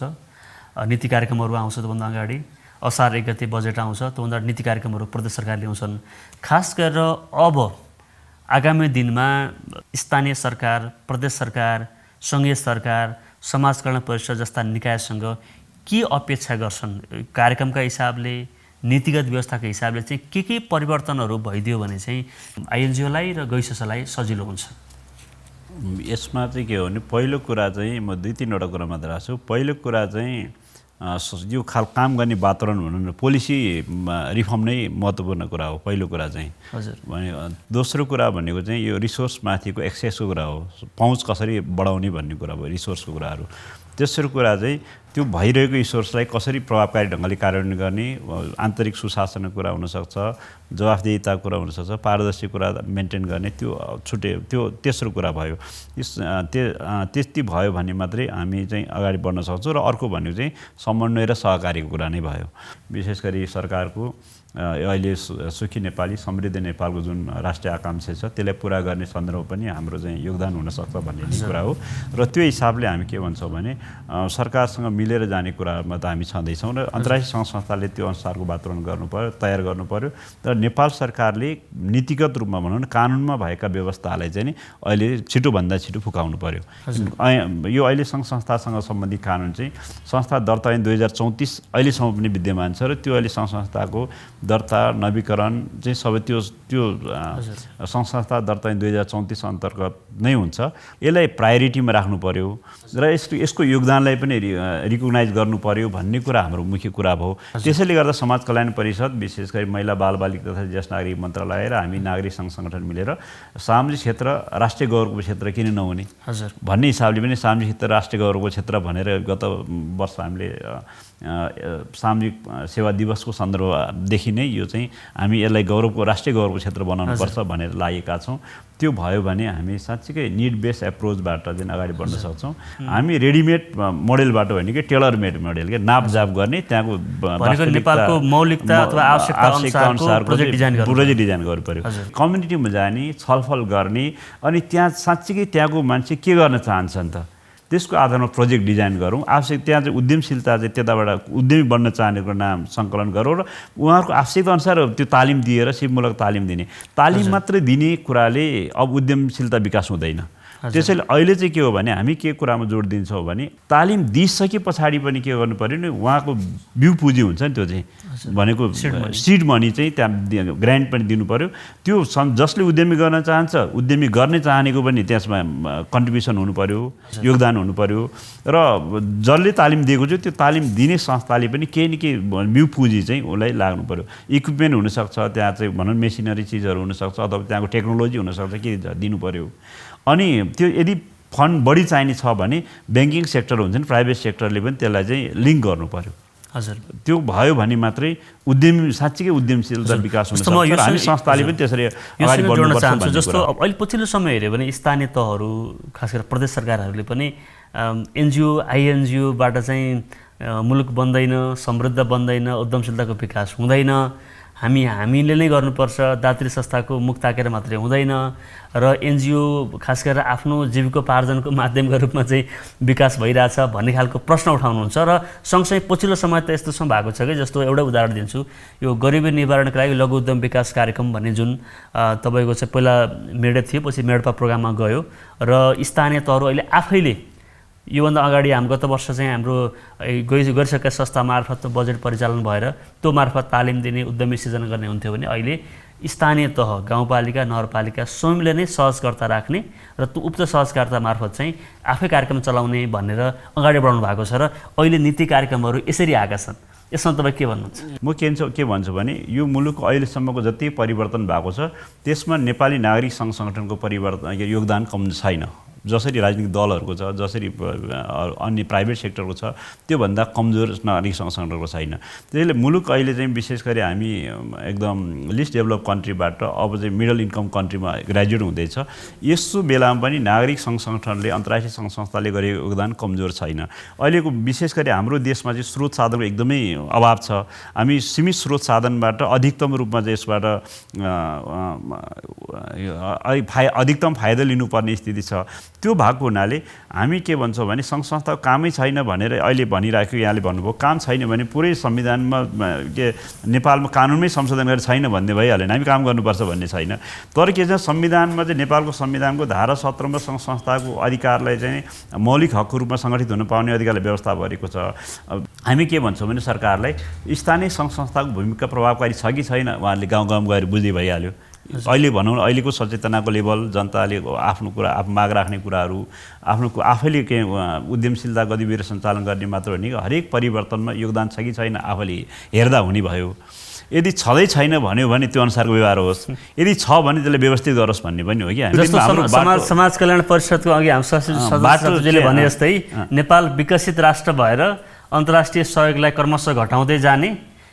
नीति कार्यक्रमहरू आउँछ, त्योभन्दा अगाडि असार 1 गते बजेट आउँछ, त्योभन्दा नीति कार्यक्रमहरू प्रदेश सरकारले ल्याउँछन्। खास गरेर अब आगामी दिनमा स्थानीय सरकार, प्रदेश सरकार, सङ्घीय सरकार, समाज कल्याण परिषद जस्ता निकायसँग के अपेक्षा गर्छन्? कार्यक्रमका हिसाबले, नीतिगत व्यवस्थाको हिसाबले चाहिँ के परिवर्तनहरू भइदियो भने चाहिँ आइएनजिओलाई र गैससलाई सजिलो हुन्छ? यसमा चाहिँ के हो भने पहिलो कुरा चाहिँ म 2-3वटा कुरा मात्र राख्छु। पहिलो कुरा चाहिँ यो काम गर्ने वातावरण भनौँ न, पोलिसी रिफर्म नै महत्त्वपूर्ण कुरा हो। पहिलो कुरा चाहिँ हजुर, भने दोस्रो कुरा भनेको चाहिँ यो रिसोर्स माथिको एक्सेसको कुरा हो, पहुँच कसरी बढाउने भन्ने कुरा भयो, रिसोर्सको कुराहरू। तेस्रो कुरा चाहिँ त्यो भइरहेको रिसोर्सलाई कसरी प्रभावकारी ढङ्गले कार्यान्वयन गर्ने, आन्तरिक सुशासनको कुरा हुनसक्छ, जवाफदेहिताको कुरा हुनसक्छ, पारदर्शी कुरा मेन्टेन गर्ने, त्यो त्यो तेस्रो कुरा भयो। त्यति भयो भने मात्रै हामी चाहिँ अगाडि बढ्न सक्छौँ। र अर्को भनेको चाहिँ समन्वय र सहकारीको कुरा नै भयो। विशेष गरी सरकारको अहिले सुखी नेपाली समृद्ध नेपालको जुन राष्ट्रिय आकाङ्क्षा छ त्यसलाई पुरा गर्ने सन्दर्भ पनि हाम्रो चाहिँ योगदान हुनसक्छ भन्ने कुरा हो। र त्यो हिसाबले हामी के भन्छौँ भने सरकारसँग मिलेर जाने कुरामा त हामी छँदैछौँ र अन्तर्राष्ट्रिय सङ्घ संस्थाले त्यो अनुसारको वातावरण गर्नुपर्यो, तयार गर्नुपर्यो। र नेपाल सरकारले नीतिगत रूपमा भनौँ न कानुनमा भएका व्यवस्थालाई चाहिँ नि अहिले छिटोभन्दा छिटो फुकाउनु पर्यो। यो अहिले सङ्घ संस्थासँग सम्बन्धित कानुन चाहिँ संस्था दर्ता ऐन 2034 अहिलेसम्म पनि विद्यमान छ र त्यो अहिले सङ्घ संस्थाको दर्ता नवीकरण चाहिँ सबै त्यो सङ्घ संस्था दर्ता ऐन 2034 अन्तर्गत नै हुन्छ। यसलाई प्रायोरिटीमा राख्नु पर्यो र यसको योगदानलाई पनि रिकग्नाइज गर्नु पर्यो भन्ने कुरा हाम्रो मुख्य कुरा भयो। त्यसैले गर्दा समाज कल्याण परिषद विशेष गरी महिला बालबालिका तथा ज्येष्ठ नागरिक मन्त्रालय र हामी नागरिक सङ्घ सङ्गठन मिलेर सामाजिक क्षेत्र राष्ट्रिय गौरवको क्षेत्र किन नहुने भन्ने हिसाबले पनि सामाजिक क्षेत्र राष्ट्रिय गौरवको क्षेत्र भनेर गत वर्ष हामीले सामाजिक सेवा दिवसको सन्दर्भदेखि नै यो चाहिँ हामी यसलाई राष्ट्रिय गौरवको क्षेत्र बनाउनुपर्छ भनेर लागेका छौँ। त्यो भयो भने हामी साँच्चीकै निड बेस्ड एप्रोचबाट चाहिँ अगाडि बढ्न सक्छौँ। हामी रेडिमेड मोडेलबाट होइन कि टेलर मेड मोडेल के नापजाप गर्ने त्यहाँको नेपालको मौलिकता अथवा आवश्यकता अनुसारको प्रोजेक्ट डिजाइन गर्नु पर्यो। कम्युनिटीमा जाने छलफल गर्ने अनि त्यहाँ साँच्चीकै त्यहाँको मान्छे के गर्न चाहन्छन् त त्यसको आधारमा प्रोजेक्ट डिजाइन गरौँ। आवश्यक त्यहाँ चाहिँ उद्यमशीलता चाहिँ त्यताबाट उद्यमी बन्न चाहनेको नाम सङ्कलन गरौँ र उहाँहरूको आवश्यकता अनुसार त्यो तालिम दिएर सिपमूलक तालिम दिने। तालिम मात्रै दिने कुराले अब उद्यमशीलता विकास हुँदैन। त्यसैले अहिले चाहिँ के हो भने हामी के कुरामा जोड दिन्छौँ भने तालिम दिइसके पछाडि पनि के गर्नु पर्यो नि उहाँको बिउ पुँजी हुन्छ नि त्यो चाहिँ भनेको सिड मनी चाहिँ त्यहाँ ग्रान्ट पनि दिनु पर्यो। त्यो जसले उद्यमी गर्न चाहन्छ उद्यमी गर्ने चाहनेको पनि त्यसमा कन्ट्रिब्युसन हुनु पर्यो, योगदान हुनु पर्यो र जसले तालिम दिएको छ त्यो तालिम दिने संस्थाले पनि केही न केही बिउ पुँजी चाहिँ उसलाई लाग्नु पर्यो। इक्विपमेन्ट हुनसक्छ, त्यहाँ चाहिँ भनौँ मेसिनरी चिजहरू हुनसक्छ अथवा त्यहाँको टेक्नोलोजी हुनसक्छ के दिनु पर्यो। अनि त्यो यदि फन्ड बढी चाहिने छ भने ब्याङ्किङ सेक्टर हुन्छ नि प्राइभेट सेक्टरले पनि त्यसलाई चाहिँ लिङ्क गर्नु पर्यो। हजुर त्यो भयो भने मात्रै उद्यमी साँच्चीकै उद्यमशीलता विकास हुन सक्छ। हामी संस्थाले पनि त्यसरी अगाडि बढ्न चाहन्छौँ। जस्तो अहिले पछिल्लो समय हेऱ्यो भने स्थानीय तहहरू खास गरेर प्रदेश सरकारहरूले पनि एनजिओ आइएनजिओबाट चाहिँ मुलुक बन्दैन, समृद्ध बन्दैन, उद्यमशीलताको विकास हुँदैन, हामीले नै गर्नुपर्छ, दातृ संस्थाको मुख ताकेर मात्रै हुँदैन र एनजिओ खास गरेर आफ्नो जीविकोपार्जनको माध्यमको रूपमा चाहिँ विकास भइरहेछ भन्ने खालको प्रश्न उठाउनुहुन्छ। र सँगसँगै पछिल्लो समय त यस्तो भएको छ कि जस्तो एउटा उदाहरण दिन्छु, यो गरिबी निवारणको लागि लघु उद्यम विकास कार्यक्रम भन्ने जुन तपाईँको चाहिँ पहिला मेडे थियो पछि मेडपा प्रोग्राममा गयो र स्थानीय तहहरू अहिले आफैले योभन्दा अगाडि गत वर्ष चाहिँ हाम्रो गरिसकेका संस्था मार्फत बजेट परिचालन भएर त्यो मार्फत तालिम दिने उद्यमी सिर्जना गर्ने हुन्थ्यो भने अहिले स्थानीय तह गाउँपालिका नगरपालिका स्वयंले नै सहजकर्ता राख्ने र त्यो उक्त सहजकर्ता मार्फत चाहिँ आफै कार्यक्रम चलाउने भनेर अगाडि बढाउनु भएको छ र अहिले नीति कार्यक्रमहरू यसरी आएका छन्। यसमा तपाईँ के भन्नुहुन्छ? म के भन्छु भने यो मुलुकको अहिलेसम्मको जति परिवर्तन भएको छ त्यसमा नेपाली नागरिक सङ्घ सङ्गठनको योगदान कम छैन। जसरी राजनीतिक दलहरूको छ, जसरी अन्य प्राइभेट सेक्टरको छ त्योभन्दा कमजोर नागरिक सङ्घ सङ्गठनको छैन। त्यसैले मुलुक अहिले चाहिँ विशेष गरी हामी एकदम लिस्ट डेभलप कन्ट्रीबाट अब चाहिँ मिडल इन्कम कन्ट्रीमा ग्रेजुएट हुँदैछ। यस्तो बेलामा पनि नागरिक सङ्घ सङ्गठनले अन्तर्राष्ट्रिय सङ्घ संस्थाले गरेको योगदान कमजोर छैन। अहिलेको विशेष गरी हाम्रो देशमा चाहिँ स्रोत साधनको एकदमै अभाव छ। हामी सीमित स्रोत साधनबाट अधिकतम रूपमा चाहिँ यसबाट अधिकतम फाइदा लिनुपर्ने स्थिति छ। त्यो भएको हुनाले हामी के भन्छौँ भने सङ्घ संस्थाको कामै छैन भनेर अहिले भनिराख्यो, यहाँले भन्नुभयो काम छैन भने पुरै संविधानमा के नेपालमा कानुनमै संशोधन गरेर छैन भन्ने भइहालेन, हामी काम गर्नुपर्छ भन्ने छैन। तर के छ संविधानमा चाहिँ नेपालको संविधानको धारा 17 मा सङ्घ संस्थाको अधिकारलाई चाहिँ मौलिक हकको रूपमा सङ्गठित हुन पाउने अधिकारले व्यवस्था गरेको छ। हामी के भन्छौँ भने सरकारलाई स्थानीय सङ्घ संस्थाको भूमिका प्रभावकारी छ कि छैन उहाँहरूले गाउँ गाउँ गएर बुझ्दै भइहाल्यो। अहिले भनौँ अहिलेको सचेतनाको लेभल जनताले आफ्नो कुरा आफू माग राख्ने कुराहरू आफैले के उद्यमशीलता गतिविधि सञ्चालन गर्ने मात्र होइन, हरेक परिवर्तनमा योगदान छ कि छैन आफैले हेर्दा हुने भयो। यदि छँदै छैन भन्यो भने त्यो अनुसारको व्यवहार होस्, यदि छ भने त्यसले व्यवस्थित गरोस् भन्ने पनि हो कि। जस्तो समाज कल्याण परिषदको अघि सदस्यले भने जस्तै नेपाल विकसित राष्ट्र भएर अन्तर्राष्ट्रिय सहयोगलाई क्रमशः घटाउँदै जाने,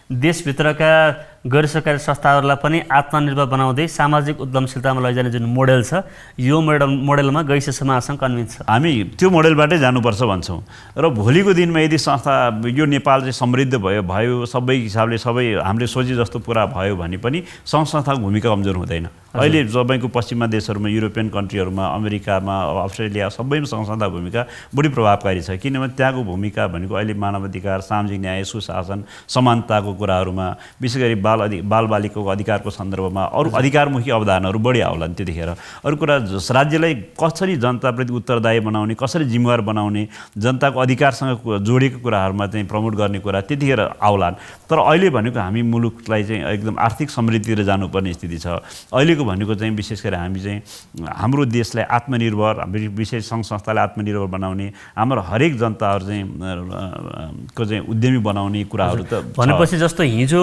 देशभित्रका गैर सरकारी संस्थाहरूलाई पनि आत्मनिर्भर बनाउँदै सामाजिक उद्यमशीलतामा लैजाने जुन मोडेल छ यो मोडेलमा गैसे समाजसँग कन्भिन्स छ। हामी त्यो मोडेलबाटै जानुपर्छ भन्छौँ र भोलिको दिनमा यदि संस्था यो नेपाल चाहिँ समृद्ध भयो सबै हिसाबले सबै हामीले सोचे जस्तो पुरा भयो भने पनि सङ्घ संस्थाको भूमिका कमजोर हुँदैन। अहिले सबैको पश्चिमा देशहरूमा युरोपियन कन्ट्रीहरूमा अमेरिकामा अस्ट्रेलिया सबैमा सङ्घ संस्थाको भूमिका बढी प्रभावकारी छ। किनभने त्यहाँको भूमिका भनेको अहिले मानवाधिकार, सामाजिक न्याय, सुशासन, समानताको कुराहरूमा विशेष गरी बालबालिकाको अधिकारको सन्दर्भमा अरू अधिकारमुखी अवधारणाहरू बढी आउलान्। त्यतिखेर अरू कुरा राज्यलाई कसरी जनताप्रति उत्तरदायी बनाउने, कसरी जिम्मेवार बनाउने, जनताको अधिकारसँग जोडेको कुराहरूमा चाहिँ प्रमोट गर्ने कुरा त्यतिखेर आउलान्। तर अहिले भनेको हामी मुलुकलाई चाहिँ एकदम आर्थिक समृद्धितिर जानुपर्ने स्थिति छ। अहिलेको भनेको चाहिँ विशेष गरी हामी चाहिँ हाम्रो देशलाई आत्मनिर्भर, विशेष सङ्घ संस्थालाई आत्मनिर्भर बनाउने, हाम्रो हरेक जनताहरू चाहिँ उद्यमी बनाउने कुराहरू त भनेपछि जस्तो हिजो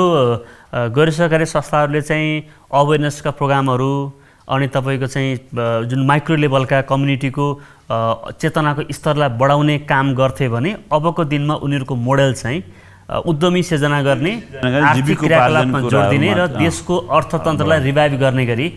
गैर सरकारी संस्थाहरूले चाहिँ अवेरनेसका प्रोग्रामहरू अनि तपाईँको चाहिँ जुन माइक्रो लेभलका कम्युनिटीको चेतनाको स्तरलाई बढाउने काम गर्थे भने अबको दिनमा उनीहरूको मोडेल चाहिँ उद्यमी सिर्जना गर्ने आर्थिक जीविकोपार्जनको क्रियाकलापमा जोड दिने र कुराहरूमा, देशको अर्थतन्त्रलाई रिभाइभ गर्ने गरी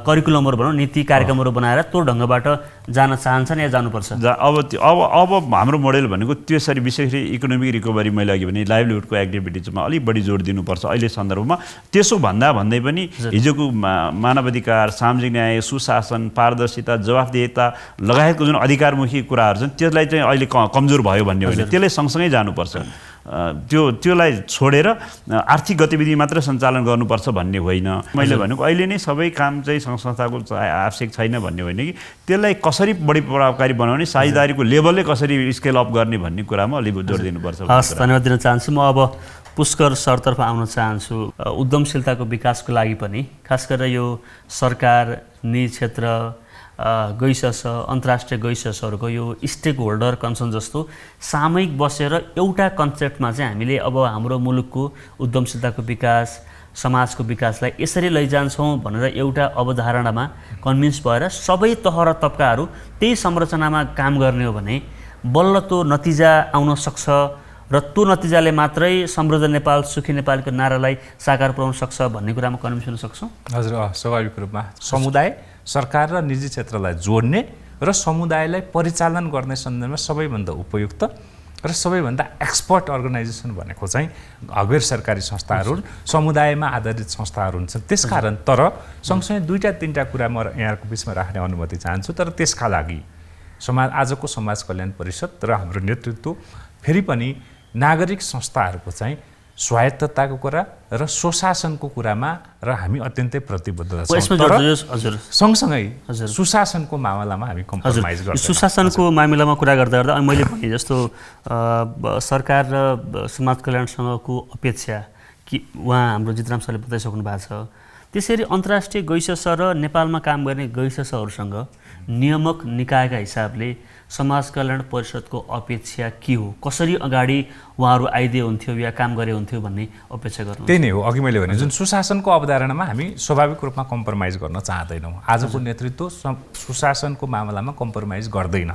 करिकुलमहरू भनौँ नीति कार्यक्रमहरू बनाएर त्यो ढङ्गबाट जान चाहन्छन् या जानुपर्छ? अब हाम्रो मोडेल भनेको त्यसरी विशेष गरी इकोनोमिक रिकभरी मैले अघि भने लाइभलीहुडको एक्टिभिटिजमा अलिक बढी जोड दिनुपर्छ अहिले सन्दर्भमा। त्यसो भन्दै पनि हिजोको मानवाधिकार, सामाजिक न्याय, सुशासन, पारदर्शिता, जवाफदेहिता लगायतको जुन अधिकारमुखी कुराहरू छन् त्यसलाई चाहिँ अहिले कमजोर भयो भन्ने होइन, त्यसलाई सँगसँगै जानुपर्छ। त्योलाई छोडेर आर्थिक गतिविधि मात्र सञ्चालन गर्नुपर्छ भन्ने होइन। मैले भनेको अहिले नै सबै काम चाहिँ सङ्घ संस्थाको आवश्यक छैन भन्ने होइन कि त्यसलाई कसरी बढी प्रभावकारी बनाउने, साझेदारीको लेभलले कसरी स्केल अप गर्ने भन्ने कुरामा अलिक जोड दिनुपर्छ। हस्, धन्यवाद दिन चाहन्छु। म अब पुष्कर सरतर्फ आउन चाहन्छु। उद्यमशीलताको विकासको लागि पनि खास गरेर यो सरकार, निजी क्षेत्र, गैसस, अन्तर्राष्ट्रिय गैससहरूको यो स्टेक होल्डर कन्सर्न जस्तो सामूहिक बसेर एउटा कन्सेप्टमा चाहिँ हामीले अब हाम्रो मुलुकको उद्यमशीलताको विकास, समाजको विकासलाई यसरी लैजान्छौँ भनेर एउटा अवधारणामा कन्भिन्स भएर सबै तह र तबकाहरू त्यही संरचनामा काम गर्ने हो भने बल्ल त्यो नतिजा आउन सक्छ र त्यो नतिजाले मात्रै समृद्ध नेपाल, सुखी नेपालको नारालाई साकार पुर्याउन सक्छ भन्ने कुरामा कन्भिन्स हुन सक्छौँ? हजुर, स्वाभाविक रूपमा समुदाय, सरकार र निजी क्षेत्रलाई जोड्ने र समुदायलाई परिचालन गर्ने सन्दर्भमा सबैभन्दा उपयुक्त र सबैभन्दा एक्सपर्ट अर्गनाइजेसन भनेको चाहिँ गैर सरकारी संस्थाहरू, समुदायमा आधारित संस्थाहरू हुन्छन्। त्यसकारण तर सँगसँगै दुईटा तिनवटा कुरा म यहाँको बिचमा राख्ने अनुमति चाहन्छु। तर त्यसका लागि आजको समाज कल्याण परिषद र हाम्रो नेतृत्व फेरि पनि नागरिक संस्थाहरूको चाहिँ स्वायत्तताको कुरा र सुशासनको कुरामा र हामी अत्यन्तै प्रतिबद्ध छौँ। तर सँगसँगै सुशासनको मामलामा हामी कम्प्रोमाइज गर्छौँ। सुशासनको मामिलामा कुरा गर्दा मैले भने जस्तो सरकार र समाज कल्याणसँगको अपेक्षा कि उहाँ हाम्रो जितराम सरले बताइसक्नु भएको छ, त्यसरी अन्तर्राष्ट्रिय गैसस र नेपालमा काम गर्ने गैससहरूसँग नियामक निकायका हिसाबले समाज कल्याण परिषदको अपेक्षा के हो? कसरी अगाडि उहाँहरू आइदिए हुन्थ्यो या काम गरे हुन्थ्यो भन्ने अपेक्षा गर्नु? त्यही नै हो, अघि मैले भने जुन सुशासनको अवधारणामा हामी स्वाभाविक रूपमा कम्प्रोमाइज गर्न चाहँदैनौँ। आजको नेतृत्व सुशासनको मामलामा कम्प्रोमाइज गर्दैन।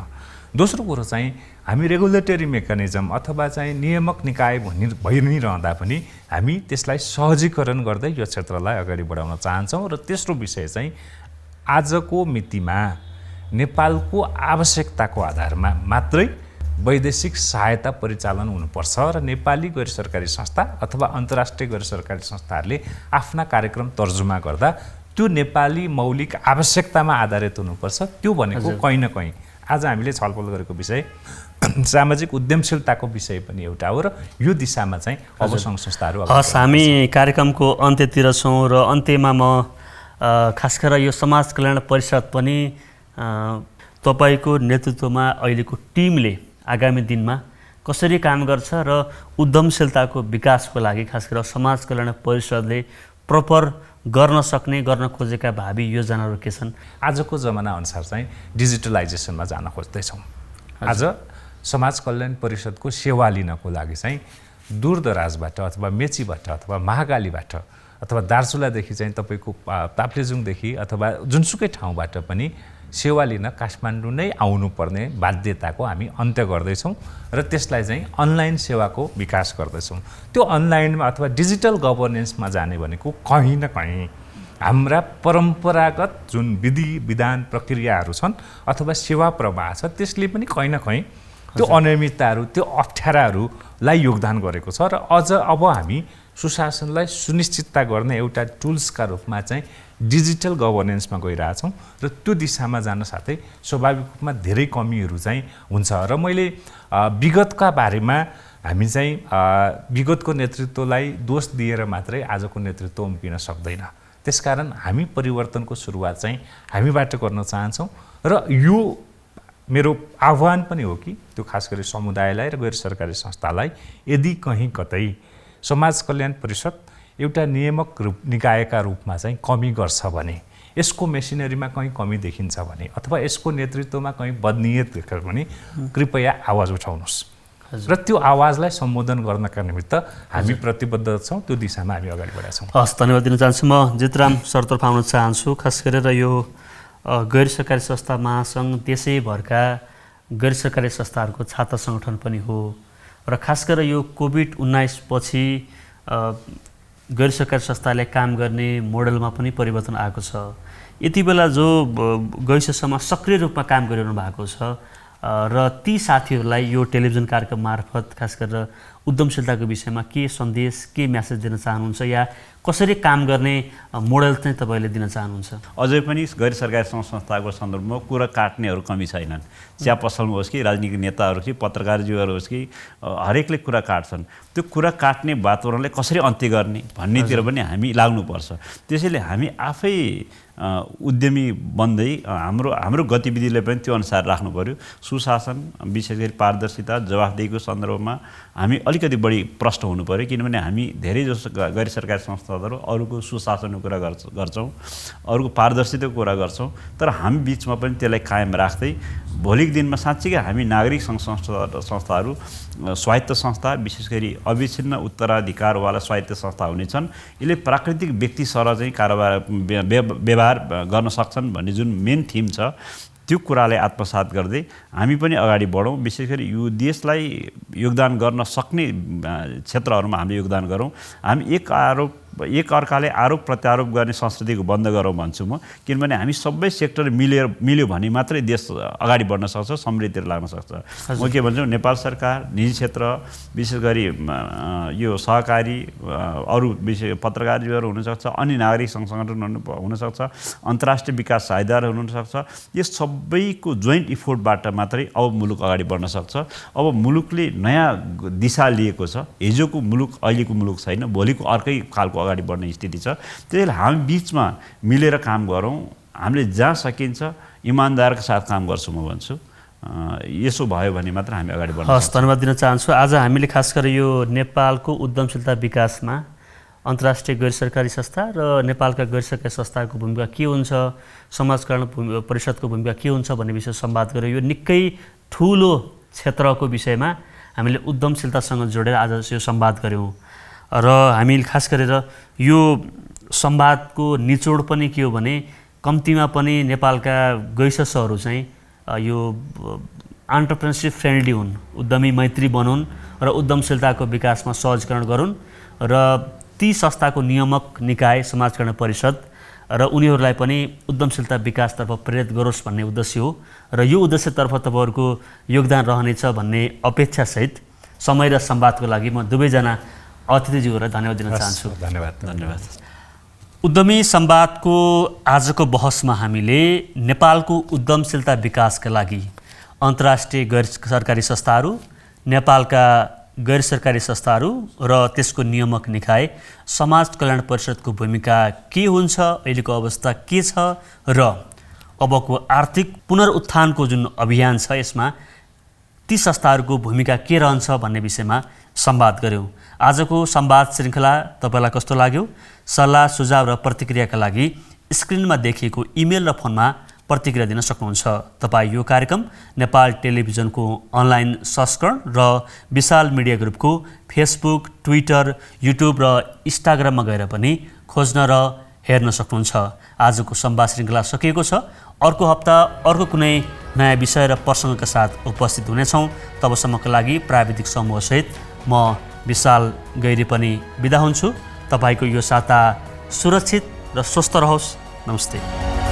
दोस्रो कुरो चाहिँ हामी रेगुलेटरी मेकानिजम अथवा चाहिँ नियामक निकाय भइ नै रहँदा पनि हामी त्यसलाई सहजीकरण गर्दै यो क्षेत्रलाई अगाडि बढाउन चाहन्छौँ। र तेस्रो विषय चाहिँ आजको मितिमा नेपालको आवश्यकताको आधारमा मात्रै वैदेशिक सहायता परिचालन हुनुपर्छ र नेपाली गैर सरकारी संस्था अथवा अन्तर्राष्ट्रिय गैर सरकारी संस्थाहरूले आफ्ना कार्यक्रम तर्जुमा गर्दा त्यो नेपाली मौलिक आवश्यकतामा आधारित हुनुपर्छ। त्यो भनेको कहीँ न कहीँ आज हामीले छलफल गरेको विषय सामाजिक उद्यमशीलताको विषय पनि एउटा हो र यो दिशामा चाहिँ अब सङ्घ संस्थाहरू। हस्, हामी कार्यक्रमको अन्त्यतिर छौँ र अन्त्यमा म खास गरेर यो समाज कल्याण परिषद पनि तपाईँको नेतृत्वमा अहिलेको टिमले आगामी दिनमा कसरी काम गर्छ र उद्यमशीलताको विकासको लागि खास गरेर समाज कल्याण परिषदले प्रपर गर्न सक्ने, गर्न खोजेका भावी योजनाहरू के छन्? आजको जमाना अनुसार चाहिँ डिजिटलाइजेसनमा जान खोज्दैछौँ। आज समाज कल्याण परिषदको सेवा लिनको लागि चाहिँ दूरदराजबाट अथवा मेचीबाट अथवा महाकालीबाट अथवा दार्चुलादेखि चाहिँ तपाईँको ताप्लेजुङदेखि अथवा जुनसुकै ठाउँबाट पनि सेवा लिन काठमाडौँ नै आउनुपर्ने बाध्यताको हामी अन्त्य गर्दैछौँ र त्यसलाई चाहिँ अनलाइन सेवाको विकास गर्दैछौँ। त्यो अनलाइनमा अथवा डिजिटल गभर्नेन्समा जाने भनेको कहीँ न कहीँ हाम्रा परम्परागत जुन विधि विधान प्रक्रियाहरू छन् अथवा सेवा प्रवाह छ त्यसले पनि कहीँ न कहीँ त्यो अनियमितताहरू, त्यो अप्ठ्याराहरूलाई योगदान गरेको छ। र अझ अब हामी सुशासनलाई सुनिश्चितता गर्ने एउटा टुल्सका रूपमा चाहिँ डिजिटल गभर्नेन्समा गइरहेछौँ र त्यो दिशामा जान साथै स्वाभाविक रूपमा धेरै कमीहरू चाहिँ हुन्छ। र मैले विगतका बारेमा हामी चाहिँ विगतको नेतृत्वलाई दोष दिएर मात्रै आजको नेतृत्व उम्किन सक्दैन। त्यसकारण हामी परिवर्तनको सुरुवात चाहिँ हामीबाट गर्न चाहन्छौँ र यो मेरो आह्वान पनि हो कि त्यो खास गरी समुदायलाई र गैर सरकारी संस्थालाई यदि कहीँ कतै समाज कल्याण परिषद एउटा नियामक निकायका रूपमा चाहिँ कमी गर्छ भने, यसको मेसिनरीमा कहीँ कमी देखिन्छ भने अथवा यसको नेतृत्वमा कहीँ बदनियत देख्छ भने कृपया आवाज उठाउनुहोस् र त्यो आवाजलाई सम्बोधन गर्नका निमित्त हामी प्रतिबद्ध छौँ। त्यो दिशामा हामी अगाडि बढेका छौँ। हस्, धन्यवाद दिन चाहन्छु। म जितराम सरतर्फ आउन चाहन्छु। खास गरेर यो गैर सरकारी संस्था महासङ्घ देशैभरका गैर सरकारी संस्थाहरूको छात्र सङ्गठन पनि हो र खास गरेर यो कोभिड-19 पछि गैर सरकारी संस्थाले काम गर्ने मोडलमा पनि परिवर्तन आएको छ। यति बेला जो गैसमा सक्रिय रूपमा काम गरिरहनु भएको छ र ती साथीहरूलाई यो टेलिभिजन कार्यक्रम मार्फत खास गरेर उद्यमशीलताको विषयमा के सन्देश के म्यासेज दिन चाहनुहुन्छ या कसरी काम गर्ने मोडल चाहिँ तपाईँले दिन चाहनुहुन्छ? अझै पनि गैर सरकारी संस्थाको सन्दर्भमा कुरा काट्नेहरू कमी छैनन्। चिया पसलमा होस् कि राजनीतिक नेताहरू कि पत्रकारज्यूहरू होस् कि हरेकले कुरा काट्छन्। त्यो कुरा काट्ने वातावरणलाई कसरी अन्त्य गर्ने भन्नेतिर पनि हामी लाग्नुपर्छ। त्यसैले हामी आफै उद्यमी बन्दै हाम्रो गतिविधिलाई पनि त्यो अनुसार राख्नु पर्यो। सुशासन, विशेष गरी पारदर्शिता, जवाफदेहीको सन्दर्भमा हामी अलिकति बढी प्रष्ट हुनु पर्यो, किनभने हामी धेरै जसो गैर सरकारी संस्थाहरू अरूको सुशासनको कुरा गर्छौँ, अरूको पारदर्शिताको कुरा गर्छौँ, तर हामी बिचमा पनि त्यसलाई कायम राख्दै भोलिको दिनमा साँच्चीकै हामी नागरिक संस्थाहरू स्वायत्त संस्था, विशेष गरी अविच्छिन्न उत्तराधिकारवाला स्वायत्त संस्था हुनेछन्। यसले प्राकृतिक व्यक्ति सरह चाहिँ कारोबार व्यवहार गर्न सक्छन् भन्ने जुन मेन थिम छ त्यो कुरालाई आत्मसात गर्दै हामी पनि अगाडि बढौँ। विशेष गरी यो देशलाई योगदान गर्न सक्ने क्षेत्रहरूमा हामीले योगदान गरौँ। हामी एक अर्काले आरोप प्रत्यारोप गर्ने संस्कृतिको बन्द गरौँ भन्छु म, किनभने हामी सबै सेक्टर मिल्यो भने मात्रै देश अगाडि बढ्न सक्छ, समृद्धितिर लाग्न सक्छ। म के भन्छु, नेपाल सरकार, निजी क्षेत्र, विशेष गरी यो सहकारी, अरू विशेष पत्रकारजीहरू हुनसक्छ, अन्य नागरिक सङ्घ सङ्गठन हुनसक्छ, अन्तर्राष्ट्रिय विकास साझेदार हुनसक्छ, यो सबैको जोइन्ट इफोर्टबाट मात्रै अब मुलुक अगाडि बढ्न सक्छ। अब मुलुकले नयाँ दिशा लिएको छ। हिजोको मुलुक अहिलेको मुलुक छैन, भोलिको अर्कै खालको अगाडि बढ्ने स्थिति छ। त्यसैले हामी बिचमा मिलेर काम गरौँ। हामीले जहाँ सकिन्छ इमान्दारको साथ काम गर्छु म भन्छु। यसो भयो भने मात्र हामी अगाडि बढ्न सक्छौँ। हस्, धन्यवाद दिन चाहन्छु। आज हामीले खास गरी यो नेपालको उद्यमशीलता विकासमा अन्तर्राष्ट्रिय गैर सरकारी संस्था र नेपालका गैर सरकारी संस्थाको भूमिका के हुन्छ, समाजकरण परिषदको भूमिका के हुन्छ भन्ने विषय संवाद गऱ्यौँ। यो निकै ठुलो क्षेत्रको विषयमा हामीले उद्यमशीलतासँग जोडेर आज यो संवाद गऱ्यौँ र हामी खास गरेर यो संवादको निचोड पनि के हो भने कम्तीमा पनि नेपालका गैसहरू चाहिँ यो एन्टरप्रेन्योरशिप फ्रेन्डली हुन्, उद्यमी मैत्री बनुन् र उद्यमशीलताको विकासमा सहजीकरण गरून् र ती संस्थाको नियामक निकाय समाजकरण परिषद र उनीहरूलाई पनि उद्यमशीलता विकासतर्फ प्रेरित गरोस् भन्ने उद्देश्य हो र यो उद्देश्यतर्फ तपाईँहरूको योगदान रहनेछ भन्ने अपेक्षासहित समय र संवादको लागि म दुवैजना अतिथिज्यूहरूलाई धन्यवाद दिन चाहन्छु। धन्यवाद। उद्यमी संवादको आजको बहसमा हामीले नेपालको उद्यमशीलता विकासका लागि अन्तर्राष्ट्रिय गैर सरकारी संस्थाहरू, नेपालका गैर सरकारी संस्थाहरू र त्यसको नियामक निकाय समाज कल्याण परिषदको भूमिका के हुन्छ, अहिलेको अवस्था के छ र अबको आर्थिक पुनरुत्थानको जुन अभियान छ यसमा ती संस्थाहरूको भूमिका के रहन्छ भन्ने विषयमा संवाद गऱ्यौँ। आजको संवाद श्रृङ्खला तपाईँलाई कस्तो लाग्यो? सल्लाह सुझाव र प्रतिक्रियाका लागि स्क्रिनमा देखिएको इमेल र फोनमा प्रतिक्रिया दिन सक्नुहुन्छ। तपाईँ यो कार्यक्रम नेपाल टेलिभिजनको अनलाइन संस्करण र विशाल मिडिया ग्रुपको फेसबुक, ट्विटर, युट्युब र इन्स्टाग्राममा गएर पनि खोज्न र हेर्न सक्नुहुन्छ। आजको संवाद श्रृङ्खला सकिएको छ। अर्को हप्ता अर्को कुनै नयाँ विषय र प्रसङ्गका साथ उपस्थित हुनेछौँ। तबसम्मका लागि प्राविधिक समूहसहित म विशाल गैरी पनि बिदा हुन्छु। तपाईँको यो साता सुरक्षित र स्वस्थ रहोस्। नमस्ते।